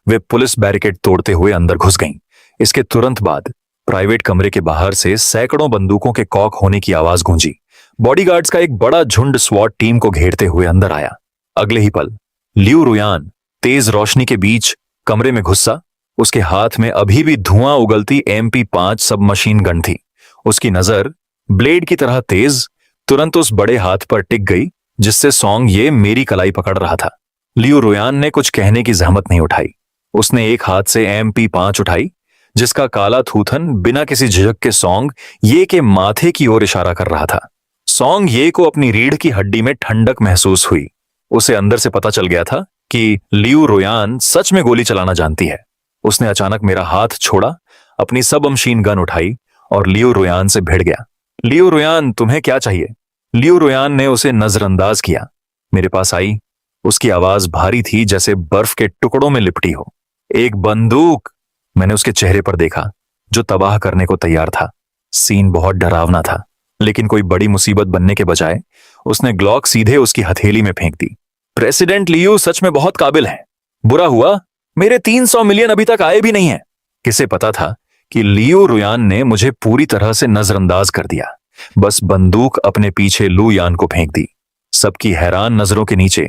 वे पुलिस बैरिकेड तोड़ते हुए अंदर घुस गईं। इसके तुरंत बाद प्राइवेट कमरे के बाहर से सैकड़ों बंदूकों के कॉक होने की आवाज गूंजी। बॉडीगार्ड्स का एक बड़ा झुंड स्वॉट टीम को घेरते हुए अंदर आया। अगले ही पल लियू रुयान तेज रोशनी के बीच कमरे में घुसा। उसके हाथ में अभी भी धुआं उगलती MP5 सब मशीन गन थी। उसकी नजर ब्लेड की तरह तेज तुरंत उस बड़े हाथ पर टिक गई जिससे सॉन्ग ये मेरी कलाई पकड़ रहा था। लियू रुयान ने कुछ कहने की जहमत नहीं उठाई। उसने एक हाथ से MP5 उठाई जिसका काला थूथन बिना किसी झिझक के सॉन्ग ये के माथे की ओर इशारा कर रहा था। सॉन्ग ये को अपनी रीढ़ की हड्डी में ठंडक महसूस हुई। उसे अंदर से पता चल गया था कि लियू रुयान सच में गोली चलाना जानती है। उसने अचानक मेरा हाथ छोड़ा, अपनी सब मशीन गन उठाई और लियू रुयान से भिड़ गया। लियू रुयान, तुम्हें क्या चाहिए? लियू रुयान ने उसे नजरअंदाज किया। मेरे पास आई। उसकी आवाज भारी थी जैसे बर्फ के टुकड़ों में लिपटी हो। एक बंदूक। मैंने उसके चेहरे पर देखा जो तबाह करने को तैयार था। सीन बहुत डरावना था, लेकिन कोई बड़ी मुसीबत बनने के बजाय उसने ग्लॉक सीधे उसकी हथेली में फेंक दी। प्रेसिडेंट लियू सच में बहुत काबिल है। बुरा हुआ मेरे 300 मिलियन अभी तक आए भी नहीं है। किसे पता था कि लियू रुयान ने मुझे पूरी तरह से नजरअंदाज कर दिया। बस बंदूक अपने पीछे लू यान को फेंक दी। सबकी हैरान नजरों के नीचे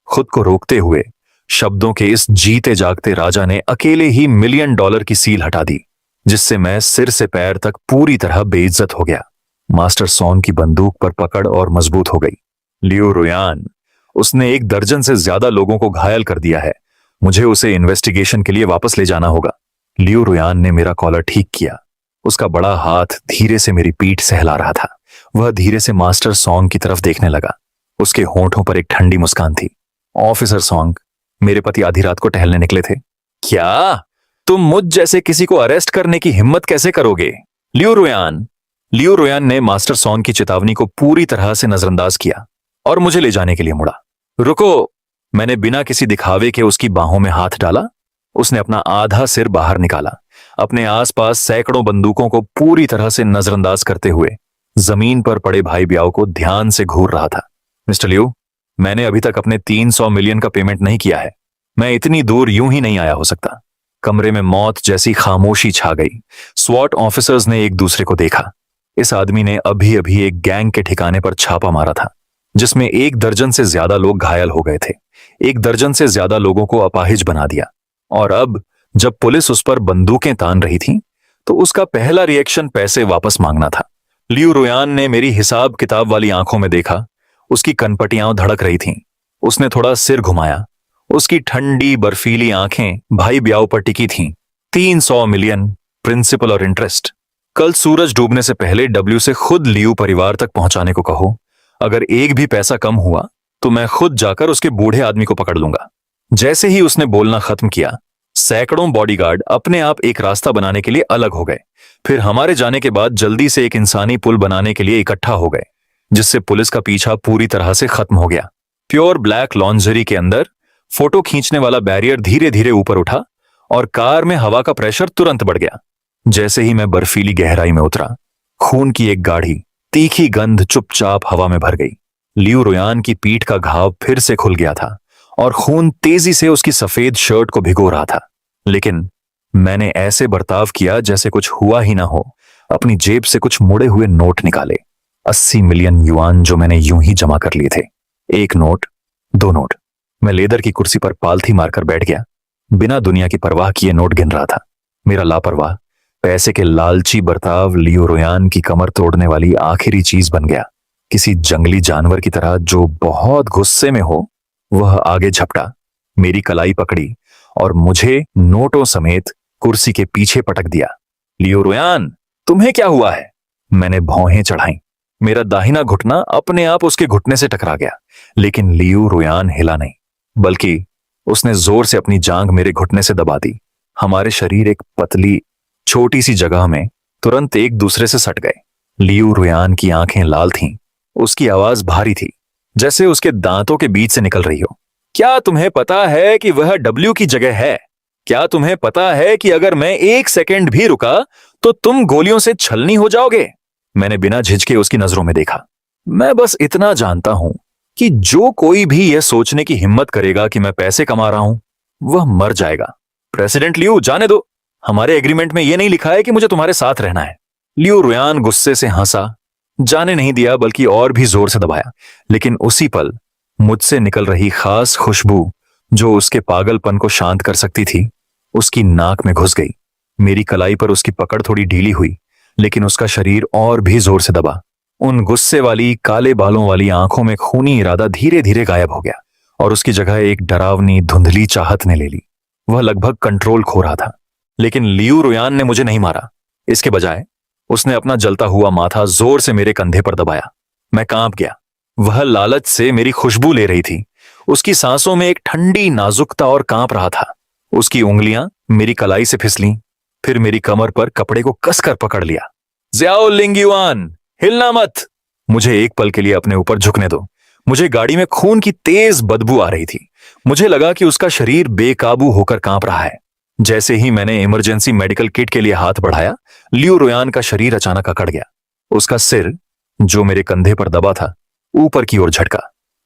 खुद को रोकते हुए शब्दों के इस जीते जागते राजा ने अकेले ही $1 मिलियन की सील हटा दी, जिससे मैं सिर से पैर तक पूरी तरह बेइज्जत हो गया। मास्टर सॉन्ग की बंदूक पर पकड़ और मजबूत हो गई। लियू रुयान, उसने 1 दर्जन से ज्यादा लोगों को घायल कर दिया है। मुझे उसे इन्वेस्टिगेशन के लिए वापस ले जाना होगा। लियू रुयान ने मेरा कॉलर ठीक किया। उसका बड़ा हाथ धीरे से मेरी पीठ सहला रहा था। वह धीरे से मास्टर सॉन्ग की तरफ देखने लगा। उसके होंठों पर एक ठंडी मुस्कान थी। ऑफिसर सॉन्ग, मेरे पति आधी रात को टहलने निकले थे। क्या तुम मुझ जैसे किसी को अरेस्ट करने की हिम्मत कैसे करोगे? लियू रुयान ने मास्टर सॉन्ग की चेतावनी को पूरी तरह से नजरअंदाज किया और मुझे ले जाने के लिए मुड़ा। रुको, मैंने बिना किसी दिखावे के उसकी बाहों में हाथ डाला। उसने अपना आधा सिर बाहर निकाला, अपने आसपास सैकड़ों बंदूकों को पूरी तरह से नजरअंदाज करते हुए जमीन पर पड़े भाई ब्याओ को ध्यान से घूर रहा था। मिस्टर लियू, मैंने अभी तक अपने 300 मिलियन का पेमेंट नहीं किया है। मैं इतनी दूर यूं ही नहीं आया हो सकता। कमरे में मौत जैसी खामोशी छा गई। स्वॉट ऑफिसर्स ने एक दूसरे को देखा। इस आदमी ने अभी अभी एक गैंग के ठिकाने पर छापा मारा था, जिसमें 1 दर्जन से ज्यादा लोग घायल हो गए थे। 1 दर्जन से ज्यादा लोगों को अपाहिज बना दिया। और अब जब पुलिस उस पर बंदूकें तान रही थी, तो उसका पहला रिएक्शन पैसे वापस मांगना था। लियू रुयान ने मेरी हिसाब किताब वाली आंखों में देखा। उसकी कनपटियां धड़क रही थीं। उसने थोड़ा सिर घुमाया। उसकी ठंडी बर्फीली आंखें भाई ब्याह पर टिकी थीं। 300 मिलियन, प्रिंसिपल और इंटरेस्ट। कल सूरज डूबने से पहले डब्ल्यू से खुद लियू परिवार तक पहुंचाने को कहो। अगर एक भी पैसा कम हुआ तो मैं खुद जाकर उसके बूढ़े आदमी को पकड़ लूंगा। जैसे ही उसने बोलना खत्म किया, सैकड़ों बॉडीगार्ड अपने आप एक रास्ता बनाने के लिए अलग हो गए। फिर हमारे जाने के बाद जल्दी से एक इंसानी पुल बनाने के लिए इकट्ठा हो गए, जिससे पुलिस का पीछा पूरी तरह से खत्म हो गया। प्योर ब्लैक लॉन्जरी के अंदर फोटो खींचने वाला बैरियर धीरे धीरे ऊपर उठा और कार में हवा का प्रेशर तुरंत बढ़ गया। जैसे ही मैं बर्फीली गहराई में उतरा, खून की एक गाढ़ी तीखी गंध चुपचाप हवा में भर गई। लियू रुयान की पीठ का घाव फिर से खुल गया था और खून तेजी से उसकी सफेद शर्ट को भिगो रहा था। लेकिन मैंने ऐसे बर्ताव किया जैसे कुछ हुआ ही ना हो। अपनी जेब से कुछ मुड़े हुए नोट निकाले। 80 मिलियन युआन जो मैंने यूं ही जमा कर लिए थे। 1 नोट, 2 नोट। मैं लेदर की कुर्सी पर पालथी मारकर बैठ गया। बिना दुनिया की परवाह किए नोट गिन रहा था। मेरा लापरवाह पैसे के लालची बर्ताव लियू रुयान की कमर तोड़ने वाली आखिरी चीज बन गया। किसी जंगली जानवर की तरह जो बहुत गुस्से में हो, वह आगे झपटा, मेरी कलाई पकड़ी और मुझे नोटों समेत कुर्सी के पीछे पटक दिया। लियू रुयान, तुम्हें क्या हुआ है? मैंने भौहें चढ़ाई। मेरा दाहिना घुटना अपने आप उसके घुटने से टकरा गया, लेकिन लियू रुयान हिला नहीं, बल्कि उसने जोर से अपनी जांघ मेरे घुटने से दबा दी। हमारे शरीर एक पतली छोटी सी जगह में तुरंत एक दूसरे से सट गए। लियू रुयान की आंखें लाल थीं। उसकी आवाज भारी थी, जैसे उसके दांतों के बीच से निकल रही हो। क्या तुम्हें पता है कि वह डब्ल्यू की जगह है? क्या तुम्हें पता है कि अगर मैं 1 सेकंड भी रुका तो तुम गोलियों से छलनी हो जाओगे? मैंने बिना झिझके उसकी नजरों में देखा। मैं बस इतना जानता हूं कि जो कोई भी यह सोचने की हिम्मत करेगा कि मैं पैसे कमा रहा हूं, वह मर जाएगा। प्रेसिडेंट लियू, जाने दो। हमारे एग्रीमेंट में यह नहीं लिखा है कि मुझे तुम्हारे साथ रहना है। लियू रुयान गुस्से से हंसा। जाने नहीं दिया, बल्कि और भी जोर से दबाया। लेकिन उसी पल मुझसे निकल रही खास खुशबू जो उसके पागलपन को शांत कर सकती थी, उसकी नाक में घुस गई। मेरी कलाई पर उसकी पकड़ थोड़ी ढीली हुई, लेकिन उसका शरीर और भी जोर से दबा। उन गुस्से वाली काले बालों वाली आंखों में खूनी इरादा धीरे धीरे गायब हो गया और उसकी जगह एक डरावनी धुंधली चाहत ने ले ली। वह लगभग कंट्रोल खो रहा था। लेकिन लियू रुयान ने मुझे नहीं मारा। इसके बजाय उसने अपना जलता हुआ माथा जोर से मेरे कंधे पर दबाया। मैं कांप गया। वह लालच से मेरी खुशबू ले रही थी। उसकी सांसों में एक ठंडी नाजुकता और कांप रहा था। उसकी उंगलियां मेरी कलाई से फिसलीं, फिर मेरी कमर पर कपड़े को कसकर पकड़ लिया। ज़्याओ लिंगयुआन, हिलना मत। मुझे एक पल के लिए अपने ऊपर झुकने दो। मुझे गाड़ी में खून की तेज बदबू आ रही थी। मुझे लगा कि उसका शरीर बेकाबू होकर कांप रहा है। जैसे ही मैंने इमरजेंसी मेडिकल किट के लिए हाथ बढ़ाया, लियू रुयान का शरीर अचानक अकड़ गया। उसका सिर, जो मेरे कंधे पर दबा था, ऊपर की ओर झटका।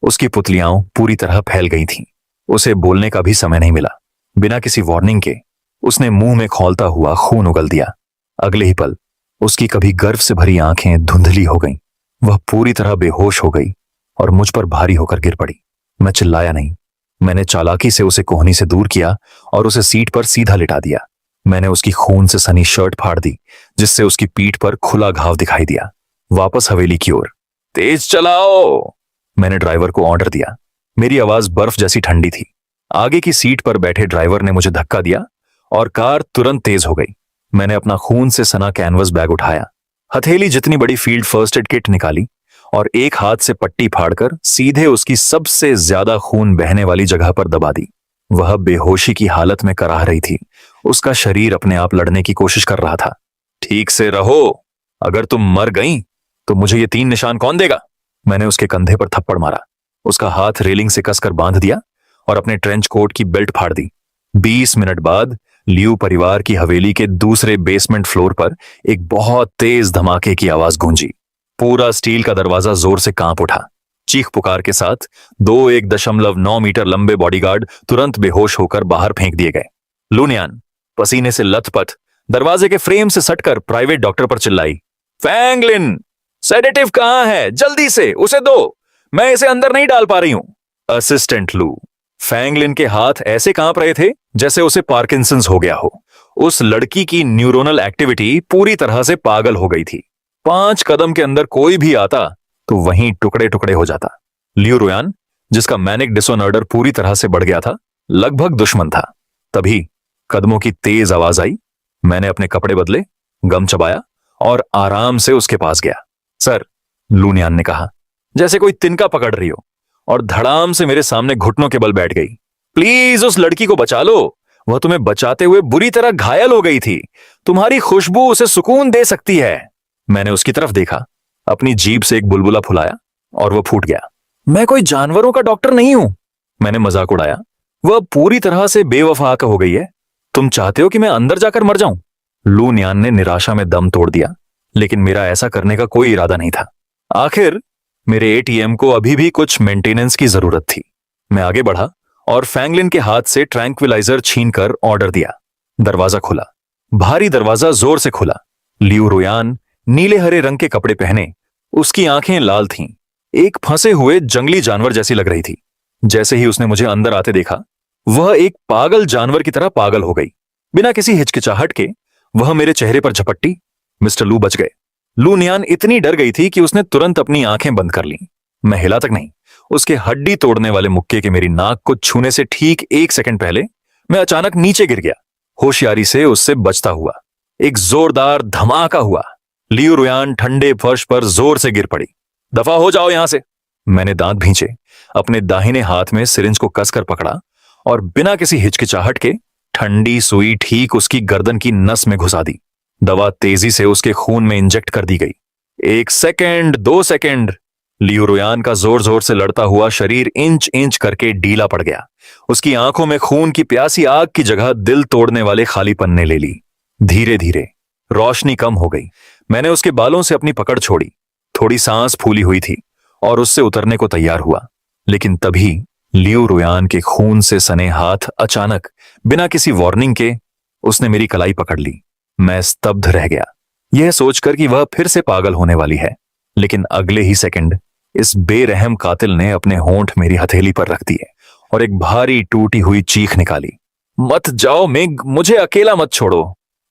उसकी पुतलियां पूरी तरह फैल गई थीं। उसे बोलने का भी समय नहीं मिला। बिना किसी वार्निंग के उसने मुंह में खौलता हुआ खून उगल दिया। अगले ही पल उसकी कभी गर्व से भरी आंखें धुंधली हो गईं। वह पूरी तरह बेहोश हो गई और मुझ पर भारी होकर गिर पड़ी। मैं चिल्लाया नहीं। मैंने चालाकी से उसे कोहनी से दूर किया और उसे सीट पर सीधा लिटा दिया। मैंने उसकी खून से सनी शर्ट फाड़ दी, जिससे उसकी पीठ पर खुला घाव दिखाई दिया। वापस हवेली की ओर। तेज चलाओ, मैंने ड्राइवर को ऑर्डर दिया। मेरी आवाज बर्फ जैसी ठंडी थी। आगे की सीट पर बैठे ड्राइवर ने मुझे धक्का दिया और कार तुरंत तेज हो गई। मैंने अपना खून से सना कैनवस बैग उठाया, हथेली जितनी बड़ी फील्ड फर्स्ट एड किट निकाली और एक हाथ से पट्टी फाड़कर सीधे उसकी सबसे ज्यादा खून बहने वाली जगह पर दबा दी। वह बेहोशी की हालत में कराह रही थी। उसका शरीर अपने आप लड़ने की कोशिश कर रहा था। ठीक से रहो, अगर तुम मर गई तो मुझे ये 3 निशान कौन देगा? मैंने उसके कंधे पर थप्पड़ मारा। उसका हाथ रेलिंग से कसकर बांध दिया और अपने ट्रेंच कोट की बेल्ट फाड़ दी। 20 मिनट बाद लियू परिवार की हवेली के दूसरे बेसमेंट फ्लोर पर एक बहुत तेज धमाके की आवाज गूंजी। पूरा स्टील का दरवाजा जोर से कांप उठा। चीख पुकार के साथ 1.9 मीटर लंबे बॉडीगार्ड तुरंत बेहोश होकर बाहर फेंक दिए गए। लुनियान पसीने से लथपथ दरवाजे के फ्रेम से सटकर प्राइवेट डॉक्टर पर चिल्लाई, फैंगलिन, सेडेटिव कहां है? जल्दी से उसे दो, मैं इसे अंदर नहीं डाल पा रही हूं। असिस्टेंट लू। फैंगलिन के हाथ ऐसे कांप रहे थे जैसे उसे पार्किंसंस हो गया हो। उस लड़की की न्यूरोनल एक्टिविटी पूरी तरह से पागल हो गई थी। 5 कदम के अंदर कोई भी आता तो वहीं टुकड़े टुकड़े हो जाता। लियू रुयान, जिसका मैनिक डिसऑर्डर पूरी तरह से बढ़ गया था, लगभग दुश्मन था। तभी कदमों की तेज आवाज आई। मैंने अपने कपड़े बदले, गम चबाया और आराम से उसके पास गया। सर, लुनियान ने कहा, जैसे कोई तिनका पकड़ रही हो, और धड़ाम से मेरे सामने घुटनों के बल बैठ गई। प्लीज उस लड़की को बचा लो, वह तुम्हें बचाते हुए बुरी तरह घायल हो गई थी। तुम्हारी खुशबू उसे सुकून दे सकती है। मैंने उसकी तरफ देखा, अपनी जीभ से एक बुलबुला फुलाया और वह फूट गया। मैं कोई जानवरों का डॉक्टर नहीं हूं, मैंने मजाक उड़ाया। वह पूरी तरह से बेवफा हो गई है। तुम चाहते हो कि मैं अंदर जाकर मर जाऊं? लुनियान ने निराशा में दम तोड़ दिया, लेकिन मेरा ऐसा करने का कोई इरादा नहीं था। आखिर मेरे एटीएम को अभी भी कुछ मेंटेनेंस की जरूरत थी। मैं आगे बढ़ा और फैंगलिन के हाथ से ट्रैंक्विलाइजर छीनकर ऑर्डर दिया। दरवाजा खुला, भारी दरवाजा जोर से खुला। लियू रुयान नीले हरे रंग के कपड़े पहने, उसकी आंखें लाल थीं, एक फंसे हुए जंगली जानवर जैसी लग रही थी। जैसे ही उसने मुझे अंदर आते देखा, वह एक पागल जानवर की तरह पागल हो गई। बिना किसी हिचकिचाहट के वह मेरे चेहरे पर झपट्टी। मिस्टर लू बच गए। लुनियान इतनी डर गई थी कि उसने तुरंत अपनी आंखें बंद कर लीं। मैं हिला तक नहीं। उसके हड्डी तोड़ने वाले मुक्के के मेरी नाक को छूने से ठीक 1 सेकंड पहले मैं अचानक नीचे गिर गया। होशियारी से उससे बचता हुआ एक जोरदार धमाका हुआ। लियू रुयान ठंडे फर्श पर जोर से गिर पड़ी। दफा हो जाओ यहां से। मैंने दांत भींचे, अपने दाहिने हाथ में सिरिंज को कसकर पकड़ा और बिना किसी हिचकिचाहट के ठंडी सुई ठीक उसकी गर्दन की नस में घुसा दी। दवा तेजी से उसके खून में इंजेक्ट कर दी गई। 1 सेकंड, 2 सेकंड। लियू रुयान का जोर जोर से लड़ता हुआ शरीर इंच इंच करके ढीला पड़ गया। उसकी आंखों में खून की प्यासी आग की जगह दिल तोड़ने वाले खालीपन ने ले ली। धीरे धीरे रोशनी कम हो गई। मैंने उसके बालों से अपनी पकड़ छोड़ी। थोड़ी सांस फूली हुई थी और उससे उतरने को तैयार हुआ, लेकिन तभी लियू रुयान के खून से सने हाथ अचानक, बिना किसी वार्निंग के, उसने मेरी कलाई पकड़ ली। मैं स्तब्ध रह गया, यह सोचकर कि वह फिर से पागल होने वाली है। लेकिन अगले ही सेकंड इस बेरहम कातिल ने अपने होंठ मेरी हथेली पर रख दिए और एक भारी टूटी हुई चीख निकाली, मत जाओ मेग, मुझे अकेला मत छोड़ो।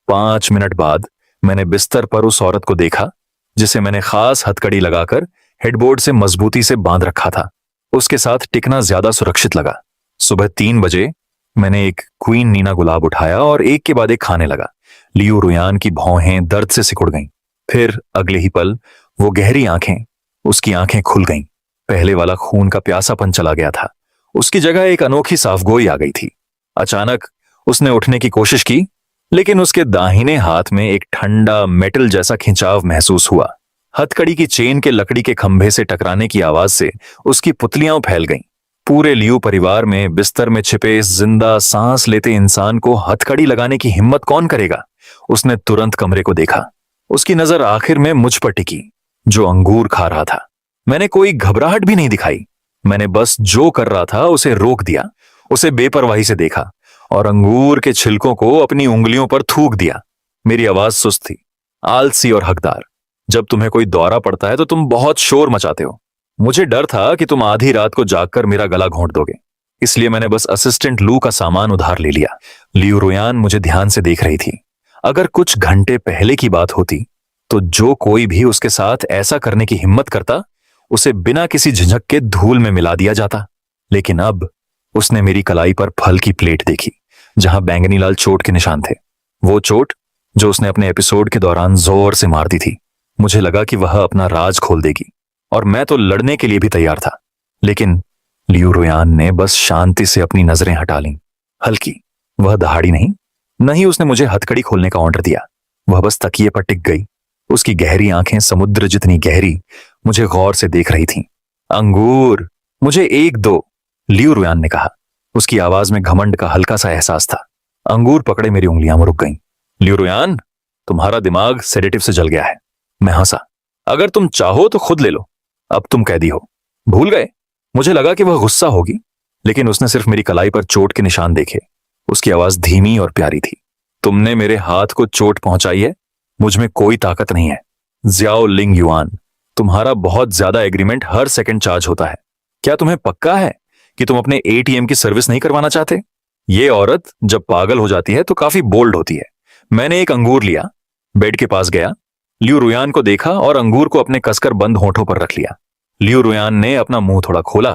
5 मिनट बाद मैंने बिस्तर पर उस औरत को देखा जिसे मैंने खास हथकड़ी लगाकर हेडबोर्ड से मजबूती से बांध रखा था। उसके साथ टिकना ज्यादा सुरक्षित लगा। सुबह 3 बजे मैंने एक क्वीन नीना गुलाब उठाया और एक के बाद एक खाने लगा। लियू रुयान की भौहें दर्द से सिकुड़ गईं। फिर अगले ही पल वो गहरी आंखें, उसकी आंखें खुल गईं। पहले वाला खून का प्यासापन चला गया था। उसकी जगह एक अनोखी साफगोई आ गई थी। अचानक उसने उठने की कोशिश की, लेकिन उसके दाहिने हाथ में एक ठंडा मेटल जैसा खिंचाव महसूस हुआ। हथकड़ी की चेन के लकड़ी के खंभे से टकराने की आवाज से उसकी पुतलियां फैल गईं। पूरे लियू परिवार में बिस्तर में छिपे इस जिंदा सांस लेते इंसान को हथकड़ी लगाने की हिम्मत कौन करेगा? उसने तुरंत कमरे को देखा। उसकी नजर आखिर में मुझ पर टिकी, जो अंगूर खा रहा था। मैंने कोई घबराहट भी नहीं दिखाई। मैंने बस जो कर रहा था उसे रोक दिया, उसे बेपरवाही से देखा और अंगूर के छिलकों को अपनी उंगलियों पर थूक दिया। मेरी आवाज सुस्त थी, आलसी और हकदार। जब तुम्हें कोई दौरा पड़ता है तो तुम बहुत शोर मचाते हो। मुझे डर था कि तुम आधी रात को जागकर मेरा गला घोंट दोगे, इसलिए मैंने बस असिस्टेंट लू का सामान उधार ले लिया। लियू रुयान मुझे ध्यान से देख रही थी। अगर कुछ घंटे पहले की बात होती तो जो कोई भी उसके साथ ऐसा करने की हिम्मत करता, उसे बिना किसी झिझक के धूल में मिला दिया जाता। लेकिन अब उसने मेरी कलाई पर फल की प्लेट देखी, जहां बैंगनी लाल चोट के निशान थे। वो चोट जो उसने अपने एपिसोड के दौरान जोर से मार दी थी। मुझे लगा कि वह अपना राज खोल देगी और मैं तो लड़ने के लिए भी तैयार था। लेकिन लियू रुयान ने बस शांति से अपनी नजरें हटा लीं। हल्की, वह दहाड़ी नहीं। नहीं उसने मुझे हथकड़ी खोलने का ऑर्डर दिया। वह बस तकिए पर टिक गई। उसकी गहरी आंखें समुद्र जितनी गहरी मुझे गौर से देख रही थीं। अंगूर, मुझे 1-2, लियू रुयान ने कहा। उसकी आवाज में घमंड का हल्का सा एहसास था। अंगूर पकड़े मेरी उंगलियां रुक गईं। लियू रुयान, तुम्हारा दिमाग सेडेटिव से जल गया है। मैं हंसा। अगर तुम चाहो तो खुद ले लो, अब तुम कैदी हो। भूल गए? मुझे लगा कि वह गुस्सा होगी, लेकिन उसने सिर्फ मेरी कलाई पर चोट के निशान देखे। उसकी आवाज धीमी और प्यारी थी। तुमने मेरे हाथ को चोट पहुंचाई है, मुझ में कोई ताकत नहीं है। जियाओ लिंग युआन, तुम्हारा बहुत ज्यादा एग्रीमेंट हर सेकंड चार्ज होता है। क्या तुम्हें पक्का है कि तुम अपने एटीएम की सर्विस नहीं करवाना चाहते? ये औरत जब पागल हो जाती है तो काफी बोल्ड होती है। मैंने एक अंगूर लिया, बेड के पास गया, लियू रुयान को देखा और अंगूर को अपने कसकर बंद होठों पर रख लिया। लियू रुयान ने अपना मुंह थोड़ा खोला,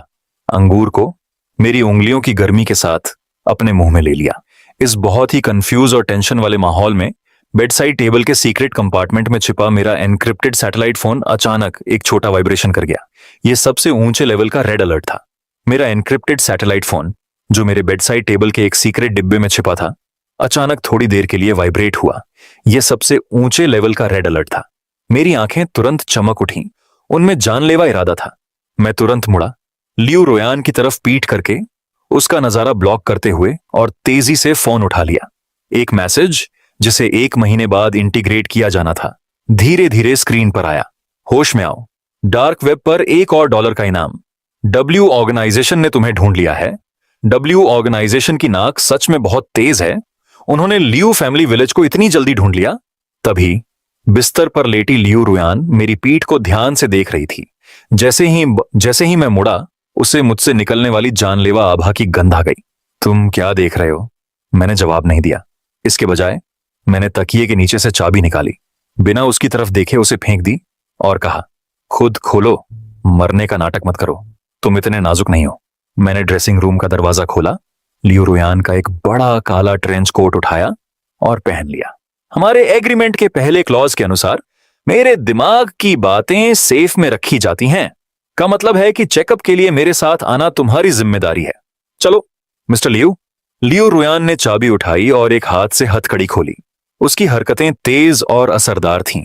अंगूर को मेरी उंगलियों की गर्मी के साथ अपने मुंह में ले लिया। इस बहुत ही कंफ्यूज और टेंशन वाले माहौल में बेड साइड टेबल के सीक्रेट कंपार्टमेंट में छिपा मेरा एनक्रिप्टेड सैटेलाइट फोन अचानक एक छोटा वाइब्रेशन कर गया। यह सबसे ऊंचे लेवल का रेड अलर्ट था। मेरा एनक्रिप्टेड सैटेलाइट फोन, जो मेरे बेड साइड टेबल के एक सीक्रेट डिब्बे में छिपा था, अचानक थोड़ी देर के लिए वाइब्रेट हुआ। यह सबसे ऊंचे लेवल का रेड अलर्ट था। मेरी आंखें तुरंत चमक उठीं, उनमें जानलेवा इरादा था। मैं तुरंत मुड़ा, लियू रुयान की तरफ पीठ करके उसका नजारा ब्लॉक करते हुए, और तेजी से फोन उठा लिया। एक मैसेज जिसे 1 महीने बाद इंटीग्रेट किया जाना था, धीरे धीरे स्क्रीन पर आया। होश में आओ, डार्क वेब पर $1 और का इनाम। डब्ल्यू ऑर्गेनाइजेशन ने तुम्हें ढूंढ लिया है। डब्ल्यू ऑर्गेनाइजेशन की नाक सच में बहुत तेज है। उन्होंने लियू फैमिली विलेज को इतनी जल्दी ढूंढ लिया। तभी बिस्तर पर लेटी लियू रुयान मेरी पीठ को ध्यान से देख रही थी। जैसे ही मैं मुड़ा, उसे मुझसे निकलने वाली जानलेवा आभा की गंध आ गई। तुम क्या देख रहे हो? मैंने जवाब नहीं दिया। इसके बजाय मैंने तकिए के नीचे से चाबी निकाली, बिना उसकी तरफ देखे उसे फेंक दी और कहा, खुद खोलो, मरने का नाटक मत करो, तुम इतने नाजुक नहीं हो। मैंने ड्रेसिंग रूम का दरवाजा खोला, लियू रुयान का एक बड़ा काला ट्रेंच कोट उठाया और पहन लिया। हमारे एग्रीमेंट के पहले क्लॉज के अनुसार मेरे दिमाग की बातें सेफ में रखी जाती हैं, का मतलब है कि चेकअप के लिए मेरे साथ आना तुम्हारी जिम्मेदारी है। चलो मिस्टर लियू। लियू रुयान ने चाबी उठाई और एक हाथ से हथकड़ी खोली। उसकी हरकतें तेज और असरदार थीं।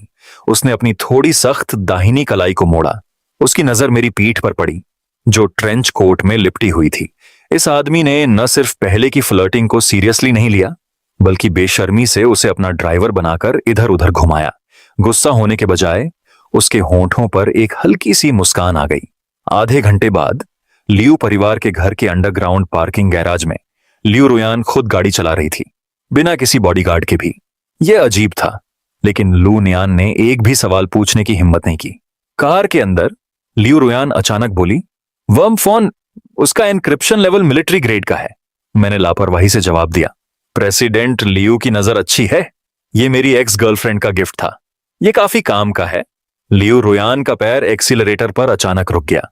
उसने अपनी थोड़ी सख्त दाहिनी कलाई को मोड़ा। उसकी नजर मेरी पीठ पर पड़ी, जो ट्रेंच कोट में लिपटी हुई थी। इस आदमी ने न सिर्फ पहले की फ्लर्टिंग को सीरियसली नहीं लिया, बल्कि बेशर्मी से उसे अपना ड्राइवर बनाकर इधर उधर घुमाया। गुस्सा होने के बजाय उसके होंठों पर एक हल्की सी मुस्कान आ गई। आधे घंटे बाद लियू परिवार के घर के अंडरग्राउंड पार्किंग गैराज में लियू रुयान खुद गाड़ी चला रही थी, बिना किसी बॉडीगार्ड के भी। यह अजीब था, लेकिन लू नियान ने एक भी सवाल पूछने की हिम्मत नहीं की। कार के अंदर लियू रुयान अचानक बोली, वर्म फोन, उसका एनक्रिप्शन लेवल मिलिट्री ग्रेड का है। मैंने लापरवाही से जवाब दिया, प्रेसिडेंट लियू की नजर अच्छी है, यह मेरी एक्स गर्लफ्रेंड का गिफ्ट था, यह काफी काम का है। लियू रुयान का पैर एक्सीलरेटर पर अचानक रुक गया।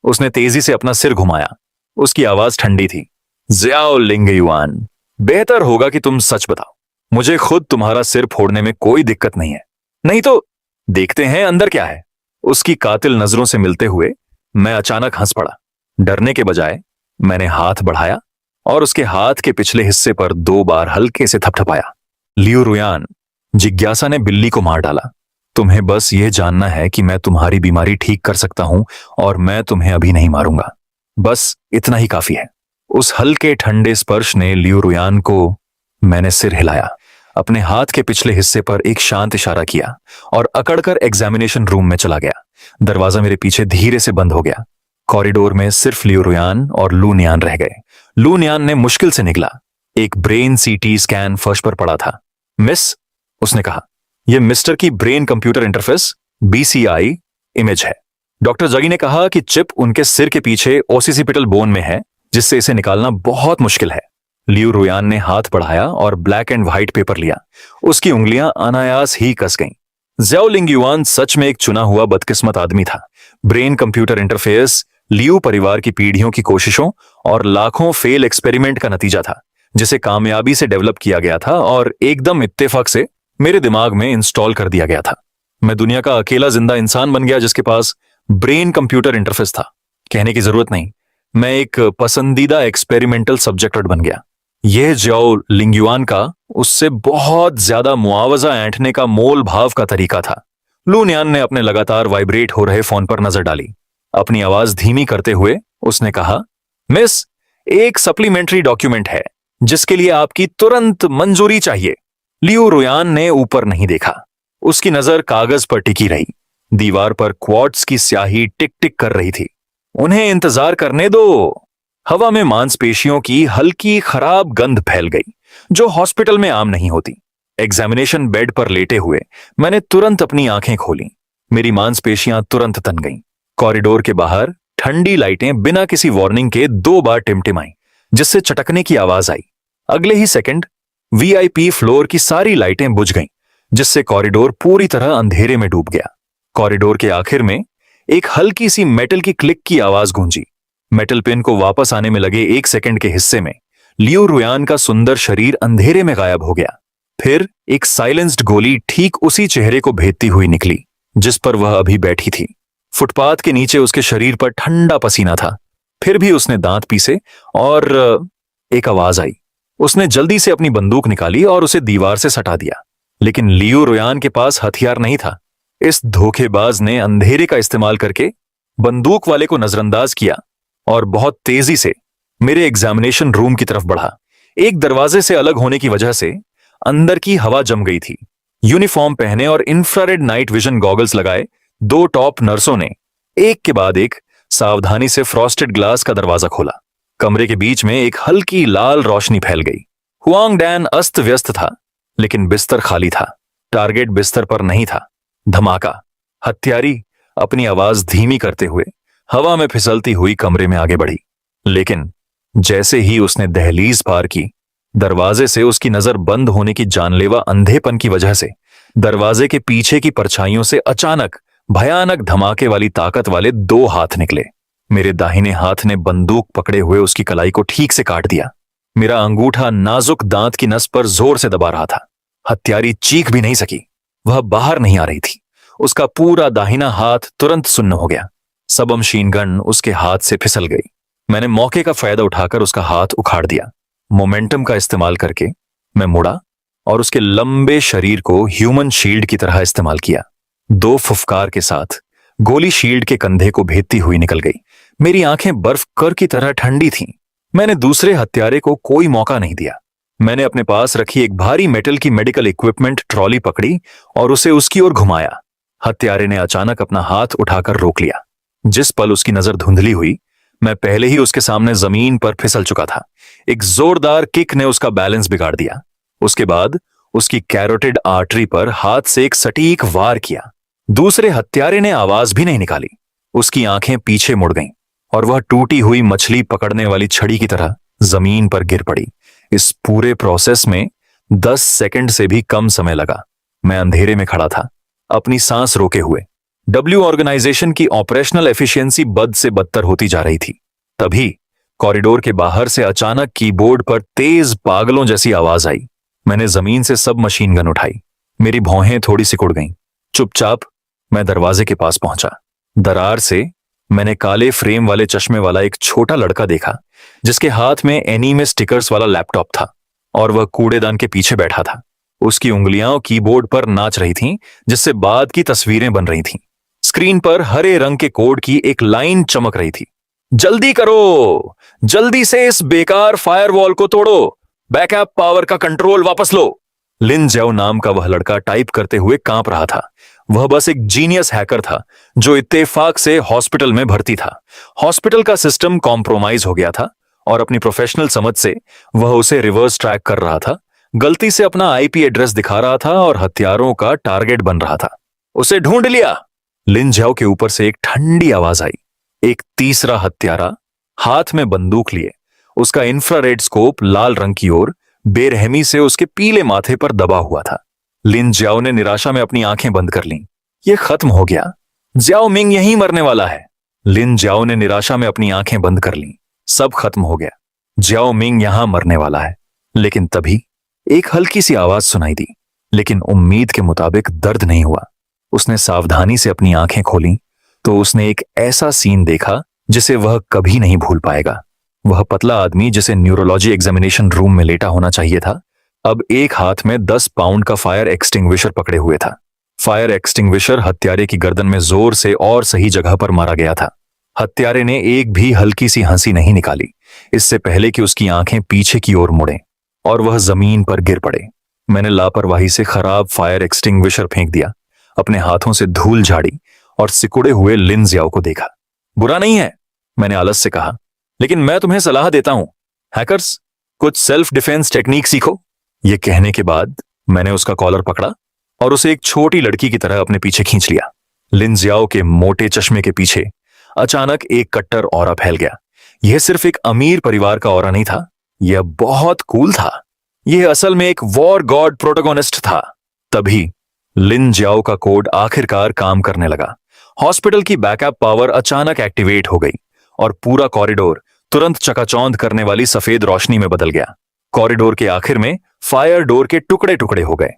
उसने तेजी से अपना सिर घुमाया। उसकी आवाज ठंडी थी। जियाओ लिंग युआन, बेहतर होगा कि तुम सच बताओ। मुझे खुद तुम्हारा सिर फोड़ने में कोई दिक्कत नहीं है, नहीं तो देखते हैं अंदर क्या है। उसकी कातिल नजरों से मिलते हुए मैं अचानक हंस पड़ा। डरने के बजाय मैंने हाथ बढ़ाया और उसके हाथ के पिछले हिस्से पर 2 बार हल्के से थपथपाया। लियू रुयान, जिज्ञासा ने बिल्ली को मार डाला। तुम्हें बस यह जानना है कि मैं तुम्हारी बीमारी ठीक कर सकता हूं और मैं तुम्हें अभी नहीं मारूंगा। बस इतना ही काफी है। उस हल्के ठंडे स्पर्श ने लियू रुयान को। मैंने सिर हिलाया, अपने हाथ के पिछले हिस्से पर एक शांत इशारा किया और अकड़कर एग्जामिनेशन रूम में चला गया। दरवाजा मेरे पीछे धीरे से बंद हो गया। कॉरिडोर में सिर्फ लियू रुयान और लू नियान रह गए। लू नियान ने मुश्किल से निकला। एक ब्रेन सीटी स्कैन फर्श पर पड़ा था। मिस, उसने कहा, यह मिस्टर की brain computer interface BCI image है। डॉक्टर जगी ने कहा कि चिप उनके सिर के पीछे ओसिसिपिटल बोन में है, जिससे इसे निकालना बहुत मुश्किल है। लियू रुयान ने हाथ बढ़ाया और ब्लैक एंड व्हाइट पेपर लिया। उसकी उंगलियां अनायास ही कस गईं। जियाओ लिंग युआन सच में एक चुना हुआ बदकिस्मत आदमी था। ब्रेन कंप्यूटर इंटरफेस लियू परिवार की पीढ़ियों की कोशिशों और लाखों फेल एक्सपेरिमेंट का नतीजा था, जिसे कामयाबी से डेवलप किया गया था और एकदम इत्तेफाक से मेरे दिमाग में इंस्टॉल कर दिया गया था। मैं दुनिया का अकेला जिंदा इंसान बन गया जिसके पास ब्रेन कंप्यूटर इंटरफेस था। कहने की जरूरत नहीं, मैं एक पसंदीदा एक्सपेरिमेंटल सब्जेक्ट बन गया। यह जियाओ लिंग युआन का उससे बहुत ज्यादा मुआवजा ऐंठने का मोल भाव का तरीका था। लू नियान ने अपने लगातार वाइब्रेट हो रहे फोन पर नजर डाली। अपनी आवाज धीमी करते हुए उसने कहा, मिस, एक सप्लीमेंट्री डॉक्यूमेंट है जिसके लिए आपकी तुरंत मंजूरी चाहिए। लियू रुयान ने ऊपर नहीं देखा। उसकी नजर कागज पर टिकी रही। दीवार पर क्वार्ट्स की स्याही टिक टिक कर रही थी। उन्हें इंतजार करने दो। हवा में मांसपेशियों की हल्की खराब गंध फैल गई, जो हॉस्पिटल में आम नहीं होती। एग्जामिनेशन बेड पर लेटे हुए मैंने तुरंत अपनी आंखें खोली। मेरी मांसपेशियां तुरंत तन गईं। कॉरिडोर के बाहर ठंडी लाइटें बिना किसी वार्निंग के 2 बार टिमटिमाई, जिससे चटकने की आवाज आई। अगले ही सेकंड वीआईपी फ्लोर की सारी लाइटें बुझ गईं, जिससे कॉरिडोर पूरी तरह अंधेरे में डूब गया। कॉरिडोर के आखिर में एक हल्की सी मेटल की क्लिक की आवाज गूंजी। मेटल पिन को वापस आने में लगे 1 सेकंड के हिस्से में लियो रुयान का सुंदर शरीर अंधेरे में गायब हो गया। फिर एक साइलेंस्ड गोली ठीक उसी चेहरे को भेदती हुई निकली जिस पर वह अभी बैठी थी। फुटपाथ के नीचे उसके शरीर पर ठंडा पसीना था। फिर भी उसने दांत पीसे और एक आवाज आई। उसने जल्दी से अपनी बंदूक निकाली और उसे दीवार से सटा दिया, लेकिन लियो रुयान के पास हथियार नहीं था। इस धोखेबाज ने अंधेरे का इस्तेमाल करके बंदूक वाले को नजरअंदाज किया और बहुत तेजी से मेरे एग्जामिनेशन रूम की तरफ बढ़ा। एक दरवाजे से अलग होने की वजह से अंदर की हवा जम गई थी। यूनिफॉर्म पहने और इंफ्रारेड नाइट विजन गॉगल्स लगाए 2 टॉप नर्सों ने एक के बाद एक सावधानी से फ्रॉस्टेड ग्लास का दरवाजा खोला। कमरे के बीच में एक हल्की लाल रोशनी फैल गई। हुआंग डैन अस्त व्यस्त था, लेकिन बिस्तर खाली था। टारगेट बिस्तर पर नहीं था। धमाका। हत्यारी अपनी आवाज धीमी करते हुए हवा में फिसलती हुई कमरे में आगे बढ़ी, लेकिन जैसे ही उसने दहलीज पार की, दरवाजे से उसकी नजर बंद होने की जानलेवा अंधेपन की वजह से दरवाजे के पीछे की परछाइयों से अचानक भयानक धमाके वाली ताकत वाले 2 हाथ निकले। मेरे दाहिने हाथ ने बंदूक पकड़े हुए उसकी कलाई को ठीक से काट दिया। मेरा अंगूठा नाजुक दांत की नस पर जोर से दबा रहा था। हत्यारी चीख भी नहीं सकी। वह बाहर नहीं आ रही थी। उसका पूरा दाहिना हाथ तुरंत सुन्न हो गया। सब मशीन गन उसके हाथ से फिसल गई। मैंने मौके का फायदा उठाकर उसका हाथ उखाड़ दिया। मोमेंटम का इस्तेमाल करके मैं मुड़ा और उसके लंबे शरीर को ह्यूमन शील्ड की तरह इस्तेमाल किया। 2 फुफकार के साथ गोली शील्ड के कंधे को भेदती हुई निकल गई। मेरी आंखें बर्फ कर की तरह ठंडी थीं। मैंने दूसरे हत्यारे को कोई मौका नहीं दिया। मैंने अपने पास रखी एक भारी मेटल की मेडिकल इक्विपमेंट ट्रॉली पकड़ी और उसे उसकी ओर घुमाया। हत्यारे ने अचानक अपना हाथ उठाकर रोक लिया। जिस पल उसकी नजर धुंधली हुई, मैं पहले ही उसके सामने जमीन पर फिसल चुका था। एक जोरदार किक ने उसका बैलेंस बिगाड़ दिया। उसके बाद उसकी कैरोटिड आर्टरी पर हाथ से एक सटीक वार किया। दूसरे हत्यारे ने आवाज भी नहीं निकाली। उसकी आंखें पीछे मुड़ गईं और वह टूटी हुई मछली पकड़ने वाली छड़ी की तरह जमीन पर गिर पड़ी। इस पूरे प्रोसेस में 10 सेकंड से भी कम समय लगा। मैं अंधेरे में खड़ा था, अपनी सांस रोके हुए। डब्ल्यू ऑर्गेनाइजेशन की ऑपरेशनल एफिशिएंसी बद से बदतर होती जा रही थी। तभी कॉरिडोर के बाहर से अचानक कीबोर्ड पर तेज पागलों जैसी आवाज आई। मैंने जमीन से सब मशीन गन उठाई। मेरी भौहें थोड़ी सिकुड़ गईं। चुपचाप मैं दरवाजे के पास पहुंचा। दरार से मैंने काले फ्रेम वाले चश्मे वाला एक छोटा लड़का देखा, जिसके हाथ में एनीमे स्टिकर्स वाला लैपटॉप था और वह कूड़ेदान के पीछे बैठा था। उसकी उंगलियां कीबोर्ड पर नाच रही थीं, जिससे बाद की तस्वीरें बन रही थीं। स्क्रीन पर हरे रंग के कोड की एक लाइन चमक रही थी। जल्दी करो, जल्दी से इस बेकार फायरवॉल को तोड़ो, बैकअप पावर का कंट्रोल वापस लो। लिन जेओ नाम का वह लड़का टाइप करते हुए कांप रहा था। वह बस एक जीनियस हैकर था जो इत्तेफाक से हॉस्पिटल में भर्ती था। हॉस्पिटल का सिस्टम कॉम्प्रोमाइज हो गया था और अपनी प्रोफेशनल समझ से वह उसे रिवर्स ट्रैक कर रहा था। गलती से अपना आईपी एड्रेस दिखा रहा था और हथियारों का टारगेट बन रहा था। उसे ढूंढ लिया। लिन जेओ के ऊपर से एक ठंडी आवाज आई। एक तीसरा हत्यारा हाथ में बंदूक लिए, उसका इंफ्रारेड स्कोप लाल रंग की ओर बेरहमी से उसके पीले माथे पर दबा हुआ था। लिन जियाओ ने निराशा में अपनी आंखें बंद कर लीं। यह खत्म हो गया। जियाओ मिंग यहीं मरने वाला है। लिन जियाओ ने निराशा में अपनी आंखें बंद कर लीं। सब खत्म हो गया। जियाओ मिंग यहां मरने वाला है। लेकिन तभी एक हल्की सी आवाज सुनाई दी, लेकिन उम्मीद के मुताबिक दर्द नहीं हुआ। उसने सावधानी से अपनी आंखें खोली तो उसने एक ऐसा सीन देखा जिसे वह कभी नहीं भूल पाएगा। वह पतला आदमी जिसे न्यूरोलॉजी एग्जामिनेशन रूम में लेटा होना चाहिए था, अब एक हाथ में 10 पाउंड का फायर एक्सटिंग्विशर पकड़े हुए था। फायर एक्सटिंग्विशर हत्यारे की गर्दन में जोर से और सही जगह पर मारा गया था। हत्यारे ने एक भी हल्की सी हंसी नहीं निकाली, इससे पहले कि उसकी आंखें पीछे की ओर मुड़ें और वह जमीन पर गिर पड़े। मैंने लापरवाही से खराब फायर एक्सटिंग्विशर फेंक दिया, अपने हाथों से धूल झाड़ी और सिकुड़े हुए लिन जियाओ को देखा। बुरा नहीं है, मैंने आलस से कहा। लेकिन मैं तुम्हें सलाह देता हूं, हैकर्स, कुछ सेल्फ डिफेंस टेक्निक सीखो। यह कहने के बाद मैंने उसका कॉलर पकड़ा और उसे एक छोटी लड़की की तरह अपने पीछे खींच लिया। लिन जियाओ के मोटे चश्मे के पीछे अचानक एक कट्टर ऑरा फैल गया। यह सिर्फ एक अमीर परिवार का ऑरा नहीं था, यह बहुत कूल था। यह असल में एक वॉर गॉड प्रोटोगोनिस्ट था। तभी लिन जियाओ का कोड आखिरकार काम करने लगा। हॉस्पिटल की बैकअप पावर अचानक एक्टिवेट हो गई और पूरा कॉरिडोर तुरंत चकाचौंध करने वाली सफेद रोशनी में बदल गया। कॉरिडोर के आखिर में फायर डोर के टुकड़े टुकड़े हो गए।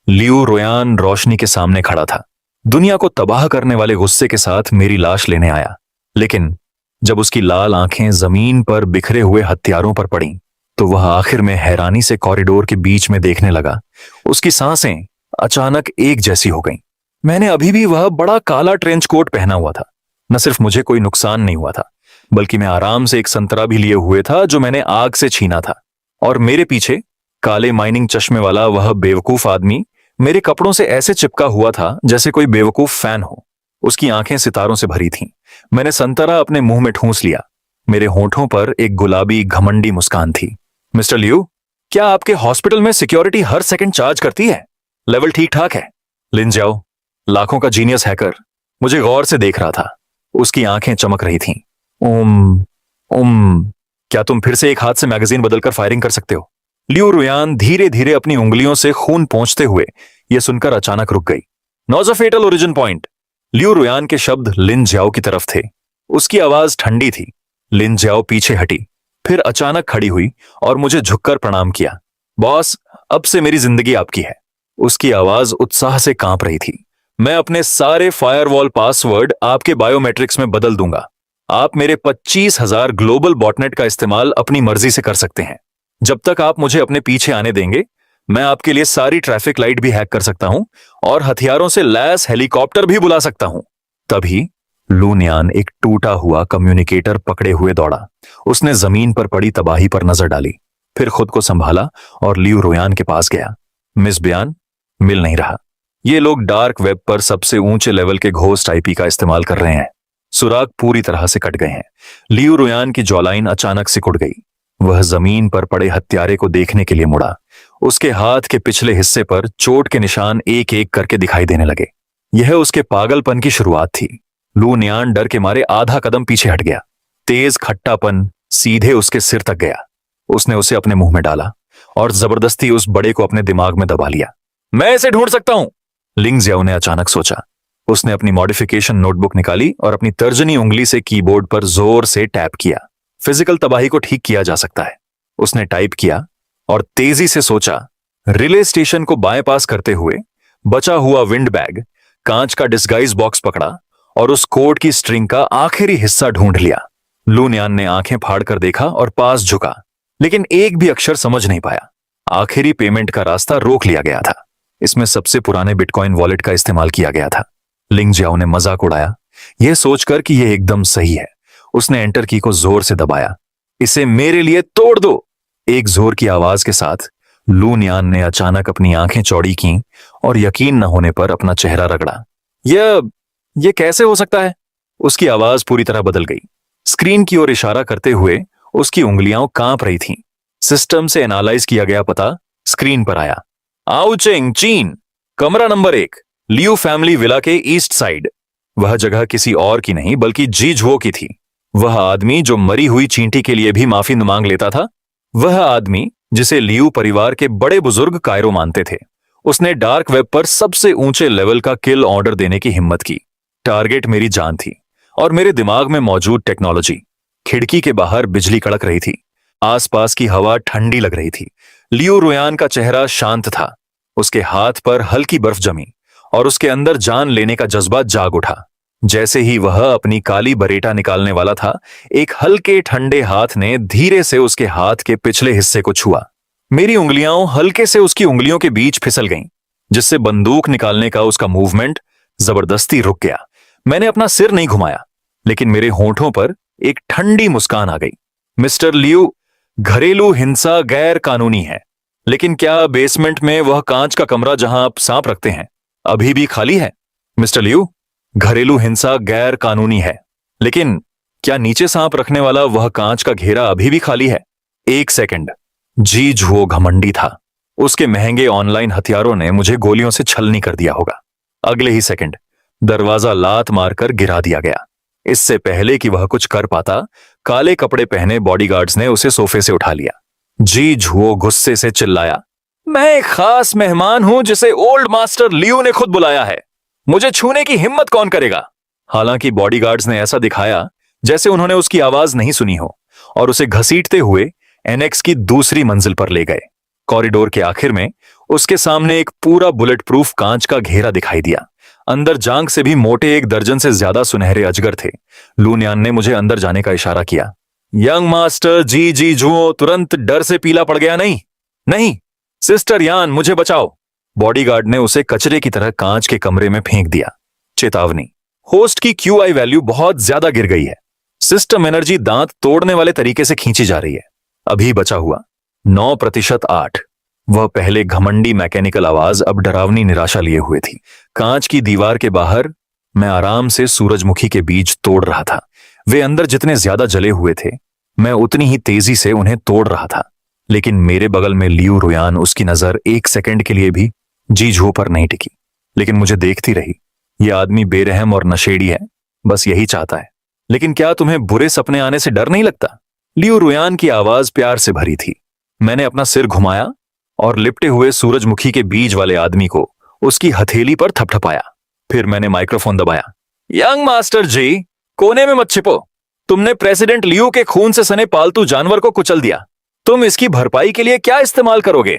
लियू रोयान रोशनी के सामने खड़ा था, दुनिया को तबाह करने वाले गुस्से के साथ मेरी लाश लेने आया। लेकिन जब उसकी लाल आंखें जमीन पर बिखरे हुए हथियारों पर पड़ीं, तो वह आखिर में हैरानी से कॉरिडोर के बीच में देखने लगा। उसकी सांसें अचानक एक जैसी हो गईं। मैंने अभी भी वह बड़ा काला ट्रेंच कोट पहना हुआ था। न सिर्फ मुझे कोई नुकसान नहीं हुआ था, बल्कि मैं आराम से एक संतरा भी लिए हुए था जो मैंने आग से छीना था। और मेरे पीछे काले माइनिंग चश्मे वाला वह बेवकूफ आदमी मेरे कपड़ों से ऐसे चिपका हुआ था जैसे कोई बेवकूफ फैन हो। उसकी आंखें सितारों से भरी थीं। मैंने संतरा अपने मुंह में ठूंस लिया। मेरे होठों पर एक गुलाबी घमंडी मुस्कान थी। मिस्टर लियू, क्या आपके हॉस्पिटल में सिक्योरिटी हर सेकंड चार्ज करती है? लेवल ठीक ठाक है? लिन जियाओ, लाखों का जीनियस हैकर, मुझे गौर से देख रहा था। उसकी आंखें चमक रही थीं। क्या तुम फिर से एक हाथ से मैगजीन बदलकर फायरिंग कर सकते हो? लियू रुयान धीरे धीरे अपनी उंगलियों से खून पोंछते हुए यह सुनकर अचानक रुक गई। नॉज अ फेटल ओरिजिन पॉइंट। लियू रुयान के शब्द लिन जियाओ की तरफ थे। उसकी आवाज ठंडी थी। लिन जियाओ पीछे हटी, फिर अचानक खड़ी हुई और मुझे झुककर प्रणाम किया। बॉस, अब से मेरी जिंदगी आपकी है। उसकी आवाज उत्साह से कांप रही थी। मैं अपने सारे फायरवॉल पासवर्ड आपके बायोमेट्रिक्स में बदल दूंगा। आप मेरे 25,000 ग्लोबल बॉटनेट का इस्तेमाल अपनी मर्जी से कर सकते हैं। जब तक आप मुझे अपने पीछे आने देंगे, मैं आपके लिए सारी ट्रैफिक लाइट भी हैक कर सकता हूं और हथियारों से लैस हेलीकॉप्टर भी बुला सकता हूं। तभी लू नियान एक टूटा हुआ कम्युनिकेटर पकड़े हुए दौड़ा। उसने जमीन पर पड़ी तबाही पर नजर डाली, फिर खुद को संभाला और लियू रोयान के पास गया। मिस बयान, मिल नहीं रहा। ये लोग डार्क वेब पर सबसे ऊंचे लेवल के घोस्ट आईपी का इस्तेमाल कर रहे हैं। सुराग पूरी तरह से कट गए हैं। लियू रोयान की जॉलाइन अचानक सिकुड़ गई। वह जमीन पर पड़े हत्यारे को देखने के लिए मुड़ा। उसके हाथ के पिछले हिस्से पर चोट के निशान एक एक करके दिखाई देने लगे। यह उसके पागलपन की शुरुआत थी। लू नियान डर के मारे आधा कदम पीछे हट गया। तेज खट्टापन सीधे उसके सिर तक गया। उसने उसे अपने मुंह में डाला और जबरदस्ती उस बड़े को अपने दिमाग में दबा लिया। मैं इसे ढूंढ सकता हूं, लिंग जियाओ ने अचानक सोचा। उसने अपनी मॉडिफिकेशन नोटबुक निकाली और अपनी तर्जनी उंगली से कीबोर्ड पर जोर से टैप किया। फिजिकल तबाही को ठीक किया जा सकता है, उसने टाइप किया और तेजी से सोचा। रिले स्टेशन को बाएं पास करते हुए बचा हुआ विंड बैग, कांच का डिस्गाइज बॉक्स पकड़ा और उस कोड की स्ट्रिंग का आखिरी हिस्सा ढूंढ लिया। लू नियान ने आंखें फाड़कर देखा और पास झुका, लेकिन एक भी अक्षर समझ नहीं पाया। आखिरी पेमेंट का रास्ता रोक लिया गया था। इसमें सबसे पुराने बिटकॉइन वॉलेट का इस्तेमाल किया गया था। लिंग जियाओ ने मजाक उड़ाया, यह सोचकर कि यह एकदम सही है। उसने एंटर की को जोर से दबाया। इसे मेरे लिए तोड़ दो, एक जोर की आवाज के साथ लू नियान ने अचानक अपनी आंखें चौड़ी की और यकीन न होने पर अपना चेहरा रगड़ा। यह कैसे हो सकता है? उसकी आवाज पूरी तरह बदल गई। स्क्रीन की ओर इशारा करते हुए उसकी उंगलियां कांप रही थीं। सिस्टम से एनालाइज किया गया पता स्क्रीन पर आया। आउचेंग, चीन, कमरा नंबर 1, लियू फैमिली विला के ईस्ट साइड। वह जगह किसी और की नहीं बल्कि जीझुओ की थी। वह आदमी जो मरी हुई चींटी के लिए भी माफी मांग लेता था, वह आदमी जिसे लियू परिवार के बड़े बुजुर्ग कायरो मानते थे। उसने डार्क वेब पर सबसे ऊंचे लेवल का किल ऑर्डर देने की हिम्मत की। टारगेट मेरी जान थी और मेरे दिमाग में मौजूद टेक्नोलॉजी। खिड़की के बाहर बिजली कड़क रही थी। आसपास की हवा ठंडी लग रही थी। लियू रोयान का चेहरा शांत था। उसके हाथ पर हल्की बर्फ जमी और उसके अंदर जान लेने का जज्बा जाग उठा। जैसे ही वह अपनी काली बरेटा निकालने वाला था, एक हल्के ठंडे हाथ ने धीरे से उसके हाथ के पिछले हिस्से को छुआ। मेरी उंगलियां हल्के से उसकी उंगलियों के बीच फिसल गईं, जिससे बंदूक निकालने का उसका मूवमेंट जबरदस्ती रुक गया। मैंने अपना सिर नहीं घुमाया, लेकिन मेरे होठों पर एक ठंडी मुस्कान आ गई। मिस्टर लियू, घरेलू हिंसा गैर कानूनी है, लेकिन क्या बेसमेंट में वह कांच का कमरा जहां आप सांप रखते हैं अभी भी खाली है? मिस्टर लियू, घरेलू हिंसा गैर कानूनी है, लेकिन क्या नीचे सांप रखने वाला वह कांच का घेरा अभी भी खाली है? 1 सेकंड। जी झुओ घमंडी था। उसके महंगे ऑनलाइन हथियारों ने मुझे गोलियों से छलनी कर दिया होगा। अगले ही सेकंड दरवाजा लात मारकर गिरा दिया गया। इससे पहले कि वह कुछ कर पाता, काले कपड़े पहने बॉडीगार्ड्स ने उसे सोफे से उठा लिया। जी झुओ गुस्से से चिल्लाया, मैं एक खास मेहमान हूं जिसे ओल्ड मास्टर लियू ने खुद बुलाया है। मुझे छूने की हिम्मत कौन करेगा? हालांकि बॉडीगार्ड्स ने ऐसा दिखाया जैसे उन्होंने उसकी आवाज नहीं सुनी हो और उसे घसीटते हुए एनेक्स की दूसरी मंजिल पर ले गए। कॉरिडोर के आखिर में उसके सामने एक पूरा बुलेट प्रूफ कांच का घेरा दिखाई दिया। अंदर जांग से भी मोटे 1 दर्जन से ज्यादा सुनहरे अजगर थे। लूनियान ने मुझे अंदर जाने का इशारा किया। यंग मास्टर जी झुओ तुरंत डर से पीला पड़ गया। नहीं नहीं, सिस्टर यान मुझे बचाओ। बॉडीगार्ड ने उसे कचरे की तरह कांच के कमरे में फेंक दिया। चेतावनी, होस्ट की QI वैल्यू बहुत ज्यादा गिर गई है। सिस्टम एनर्जी दांत तोड़ने वाले तरीके से खींची जा रही है। अभी बचा हुआ 9% 8। वह पहले घमंडी मैकेनिकल आवाज अब डरावनी निराशा लिए हुए थी। कांच की दीवार के बाहर मैं आराम से सूरजमुखी के बीज तोड़ रहा था। वे अंदर जितने ज्यादा जले हुए थे, मैं उतनी ही तेजी से उन्हें तोड़ रहा था। लेकिन मेरे बगल में लियू रुयान, उसकी नजर 1 सेकंड के लिए भी जी झुओ पर नहीं टिकी, लेकिन मुझे देखती रही। यह आदमी बेरहम और नशेड़ी है, बस यही चाहता है। लेकिन क्या तुम्हें बुरे सपने आने से डर नहीं लगता? लियू रुयान की आवाज प्यार से भरी थी। मैंने अपना सिर घुमाया और लिपटे हुए सूरजमुखी के बीज वाले आदमी को उसकी हथेली पर थपथपाया। फिर मैंने माइक्रोफोन दबाया। यंग मास्टर जी, कोने में मत छिपो। तुमने प्रेसिडेंट लियू के खून से सने पालतू जानवर को कुचल दिया। तुम इसकी भरपाई के लिए क्या इस्तेमाल करोगे?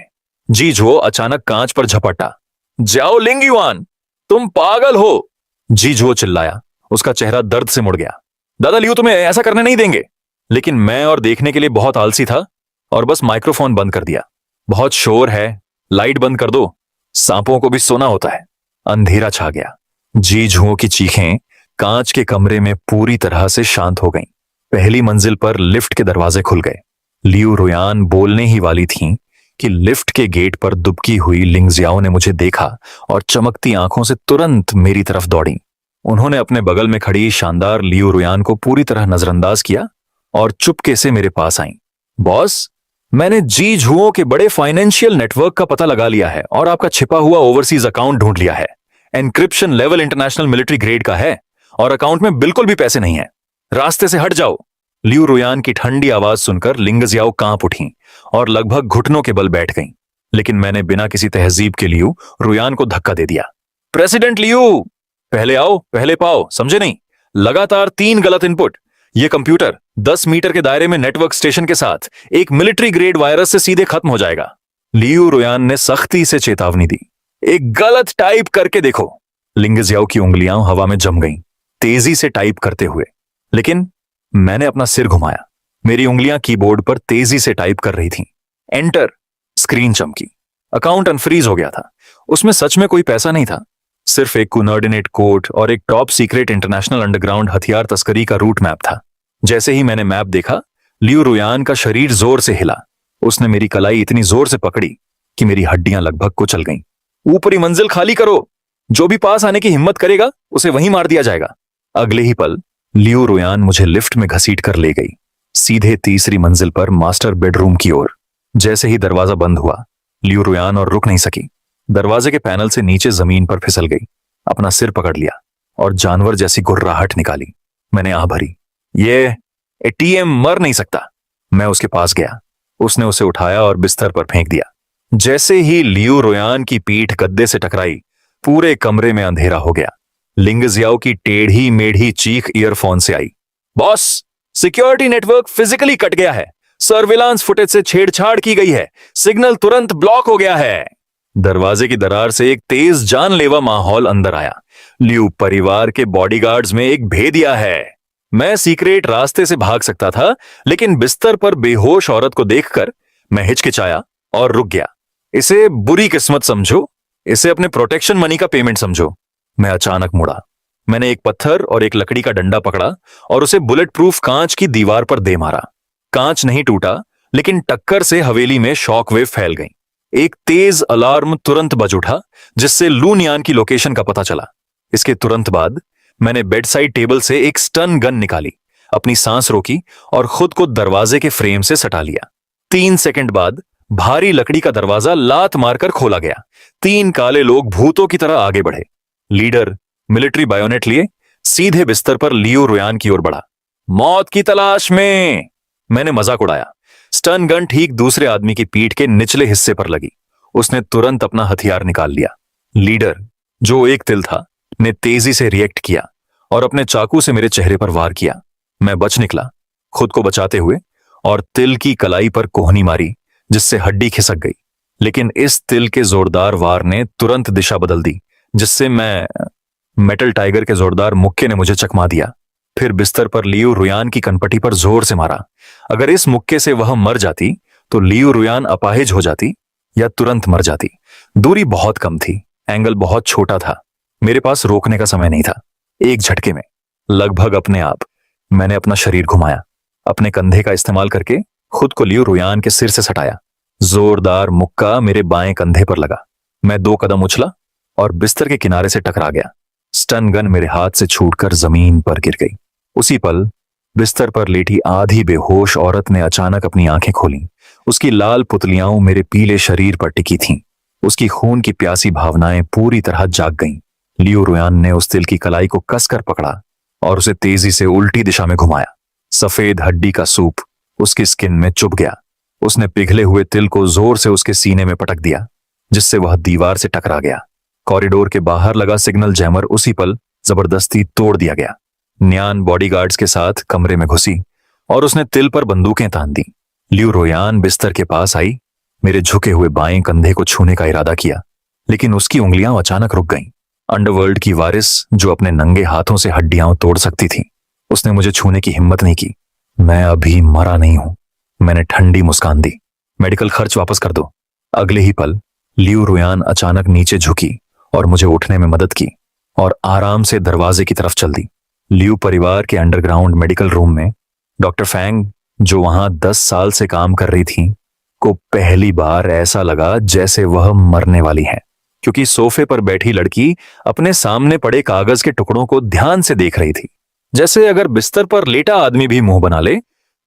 जी झुओ अचानक कांच पर झपटा। जाओ लिंग युआन, तुम पागल हो। जी झुओ चिल्लाया। उसका चेहरा दर्द से मुड़ गया। दादा लियू तुम्हें ऐसा करने नहीं देंगे। लेकिन मैं और देखने के लिए बहुत आलसी था और बस माइक्रोफोन बंद कर दिया। बहुत शोर है, लाइट बंद कर दो, सांपों को भी सोना होता है। अंधेरा छा गया। जी झुओ की चीखें कांच के कमरे में पूरी तरह से शांत हो गईं। पहली मंजिल पर लिफ्ट के दरवाजे खुल गए। लियू रुयान बोलने ही वाली थीं कि लिफ्ट के गेट पर दुबकी हुई लिंगजियाओ ने मुझे देखा और चमकती आंखों से तुरंत मेरी तरफ दौड़ी। उन्होंने अपने बगल में खड़ी शानदार लियू रुयान को पूरी तरह नजरअंदाज किया और चुपके से मेरे पास आईं। बॉस, मैंने जी झुओ के बड़े फाइनेंशियल नेटवर्क का पता लगा लिया है और आपका छिपा हुआ ओवरसीज अकाउंट ढूंढ लिया है। Encryption level international military grade का है और अकाउंट में बिल्कुल भी पैसे नहीं है। रास्ते से हट जाओ। लियू रुयान की ठंडी आवाज सुनकर लिंगजियाओ कांप उठी और लगभग घुटनों के बल बैठ गईं। लेकिन मैंने बिना किसी तहजीब के लियू रुयान को धक्का दे दिया। प्रेसिडेंट लियू, पहले आओ पहले पाओ, समझे नहीं? लगातार 3 गलत इनपुट। यह कंप्यूटर 10 मीटर के दायरे में नेटवर्क स्टेशन के साथ एक मिलिट्री ग्रेड वायरस से सीधे खत्म हो जाएगा। लियू रुयान ने सख्ती से चेतावनी दी। एक गलत टाइप करके देखो। लिंगजियाओ की उंगलियां हवा में जम गईं, तेजी से टाइप करते हुए। लेकिन मैंने अपना सिर घुमाया। मेरी उंगलियां कीबोर्ड पर तेजी से टाइप कर रही थीं। एंटर। स्क्रीन चमकी। अकाउंट अनफ्रीज हो गया था। उसमें सच में कोई पैसा नहीं था, सिर्फ एक कोऑर्डिनेट कोड और एक टॉप सीक्रेट इंटरनेशनल अंडरग्राउंड हथियार तस्करी का रूट मैप था। जैसे ही मैंने मैप देखा, लियू रुयान का शरीर जोर से हिला। उसने मेरी कलाई इतनी जोर से पकड़ी कि मेरी हड्डियां लगभग कुचल गईं। ऊपरी मंजिल खाली करो। जो भी पास आने की हिम्मत करेगा उसे वहीं मार दिया जाएगा। अगले ही पल लियू रुयान मुझे लिफ्ट में घसीट कर ले गई, सीधे तीसरी मंजिल पर मास्टर बेडरूम की ओर। जैसे ही दरवाजा बंद हुआ, लियू रुयान और रुक नहीं सकी। दरवाजे के पैनल से नीचे जमीन पर फिसल गई, अपना सिर पकड़ लिया और जानवर जैसी गुर्राहट निकाली। मैंने आह भरी। ये एटीएम मर नहीं सकता। मैं उसके पास गया। उसने उसे उठाया और बिस्तर पर फेंक दिया। जैसे ही लियू रुयान की पीठ गद्दे से टकराई, पूरे कमरे में अंधेरा हो गया। लिंगजियाओ की टेढ़ी मेढ़ी चीख ईयरफोन से आई। Boss, security network physically cut गया है। सर्विलांस फुटेज से छेड़छाड़ की गई है। सिग्नल तुरंत ब्लॉक हो गया है। दरवाजे की दरार से एक तेज जानलेवा माहौल अंदर आया। लियू परिवार के बॉडीगार्ड्स में एक भेदिया है। मैं सीक्रेट रास्ते से भाग सकता था, लेकिन बिस्तर पर बेहोश औरत को देखकर मैं हिचकिचाया और रुक गया। इसे बुरी किस्मत समझो, इसे अपने प्रोटेक्शन मनी का पेमेंट समझो। मैं अचानक मुड़ा। मैंने एक पत्थर और एक लकड़ी का डंडा पकड़ा और उसे बुलेट प्रूफ कांच की दीवार पर दे मारा। कांच नहीं टूटा, लेकिन टक्कर से हवेली में शॉकवेव फैल गई। एक तेज अलार्म तुरंत बज उठा, जिससे लूनियान की लोकेशन का पता चला। इसके तुरंत बाद मैंने बेड साइड टेबल से एक स्टन गन निकाली। अपनी सांस रोकी और खुद को दरवाजे के फ्रेम से सटा लिया। 3 सेकंड बाद भारी लकड़ी का दरवाजा लात मारकर खोला गया। 3 काले लोग भूतों की तरह आगे बढ़े। लीडर मिलिट्री बायोनेट लिए सीधे बिस्तर पर लियो रुयान की ओर बढ़ा। मौत की तलाश में, मैंने मजाक उड़ाया। स्टन गन ठीक दूसरे आदमी की पीठ के निचले हिस्से पर लगी। उसने तुरंत अपना हथियार निकाल लिया। लीडर, जो एक तिल था, ने तेजी से रिएक्ट किया और अपने चाकू से मेरे चेहरे पर वार किया। मैं बच निकला, खुद को बचाते हुए, और तिल की कलाई पर कोहनी मारी जिससे हड्डी खिसक गई। लेकिन इस तिल के जोरदार वार ने तुरंत दिशा बदल दी, जिससे मेटल टाइगर के जोरदार मुक्के ने मुझे चकमा दिया। फिर बिस्तर पर लियो रुयान की कनपटी पर जोर से मारा। अगर इस मुक्के से वह मर जाती तो लियो रुयान अपाहिज हो जाती या तुरंत मर जाती। दूरी बहुत कम थी, एंगल बहुत छोटा था, मेरे पास रोकने का समय नहीं था। एक झटके में, लगभग अपने आप, मैंने अपना शरीर घुमाया। अपने कंधे का इस्तेमाल करके खुद को लियो रुयान के सिर से सटाया। जोरदार मुक्का मेरे बाएं कंधे पर लगा। मैं 2 कदम उछला और बिस्तर के किनारे से टकरा गया। स्टन गन मेरे हाथ से छूटकर जमीन पर गिर गई। उसी पल बिस्तर पर लेटी आधी बेहोश औरत ने अचानक अपनी आंखें खोलीं। उसकी लाल पुतलियां मेरे पीले शरीर पर टिकी थीं। उसकी खून की प्यासी भावनाएं पूरी तरह जाग गईं। लियो रुयान ने उस तिल की कलाई को कसकर पकड़ा और उसे तेजी से उल्टी दिशा में घुमाया। सफेद हड्डी का सूप उसकी स्किन में चुभ गया। उसने पिघले हुए तिल को जोर से उसके सीने में पटक दिया, जिससे वह दीवार से टकरा गया। कॉरिडोर के बाहर लगा सिग्नल जैमर उसी पल जबरदस्ती तोड़ दिया गया। न्यान बॉडीगार्ड्स के साथ कमरे में घुसी और उसने तिल पर बंदूकें तान दी। लियो रुयान बिस्तर के पास आई, मेरे झुके हुए बाएं कंधे को छूने का इरादा किया, लेकिन उसकी उंगलियां अचानक रुक गईं। अंडरवर्ल्ड की वारिस जो अपने नंगे हाथों से हड्डियां तोड़ सकती थी, उसने मुझे छूने की हिम्मत नहीं की। मैं अभी मरा नहीं हूं, मैंने ठंडी मुस्कान दी। मेडिकल खर्च वापस कर दो। अगले ही पल लियो रुयान अचानक नीचे झुकी और मुझे उठने में मदद की और आराम से दरवाजे की तरफ चल दी। लियो परिवार के अंडरग्राउंड मेडिकल रूम में डॉक्टर फैंग, जो वहां 10 साल से काम कर रही थी, को पहली बार ऐसा लगा जैसे वह मरने वाली है, क्योंकि सोफे पर बैठी लड़की अपने सामने पड़े कागज के टुकड़ों को ध्यान से देख रही थी। जैसे अगर बिस्तर पर लेटा आदमी भी मुंह बना ले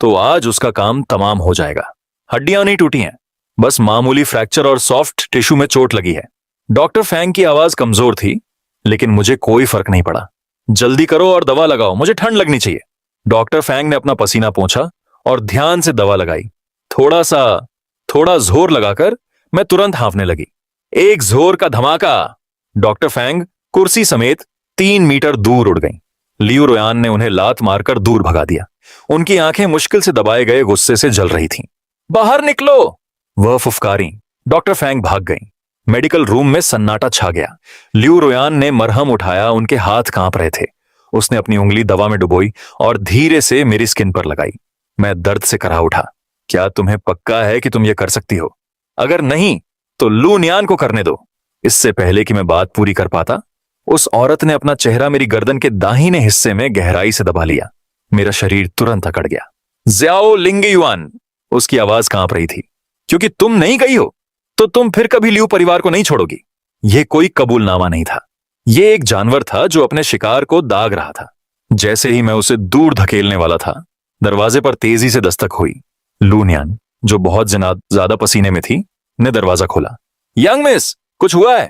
तो आज उसका काम तमाम हो जाएगा। हड्डियां नहीं टूटी हैं, बस मामूली फ्रैक्चर और सॉफ्ट टिश्यू में चोट लगी है। डॉक्टर फैंग की आवाज कमजोर थी, लेकिन मुझे कोई फर्क नहीं पड़ा। जल्दी करो और दवा लगाओ, मुझे ठंड लगनी चाहिए। डॉक्टर फैंग ने अपना पसीना पोंछा और ध्यान से दवा लगाई। थोड़ा जोर लगाकर मैं तुरंत हाँफने लगी। एक जोर का धमाका। डॉक्टर फैंग कुर्सी समेत 3 मीटर दूर उड़ गईं। लियो रुयान ने उन्हें लात मारकर दूर भगा दिया। उनकी आंखें मुश्किल से दबाए गए गुस्से से जल रही थीं। बाहर निकलो, वह फुफकारी। डॉक्टर फैंग भाग गईं। मेडिकल रूम में सन्नाटा छा गया। लियो रुयान ने मरहम उठाया, उनके हाथ कांप रहे थे। उसने अपनी उंगली दवा में डुबोई और धीरे से मेरी स्किन पर लगाई। मैं दर्द से कराह उठा। क्या तुम्हें पक्का है कि तुम ये कर सकती हो? अगर नहीं तो लू न्यान को करने दो। इससे पहले कि मैं बात पूरी कर पाता, उस औरत ने अपना चेहरा मेरी गर्दन के दाहिने हिस्से में गहराई से दबा लिया। मेरा शरीर तुरंत अकड़ गया। ज़्याओ लिंगयुआन, उसकी आवाज कांप रही थी। क्योंकि तुम नहीं गई हो तो तुम फिर कभी लियो परिवार को नहीं छोड़ोगी। यह कोई कबूलनामा नहीं था, यह एक जानवर था जो अपने शिकार को दाग रहा था। जैसे ही मैं उसे दूर धकेलने वाला था, दरवाजे पर तेजी से दस्तक हुई। लू न्यान, जो बहुत ज्यादा पसीने में थी, ने दरवाजा खोला। यंग मिस, कुछ हुआ है?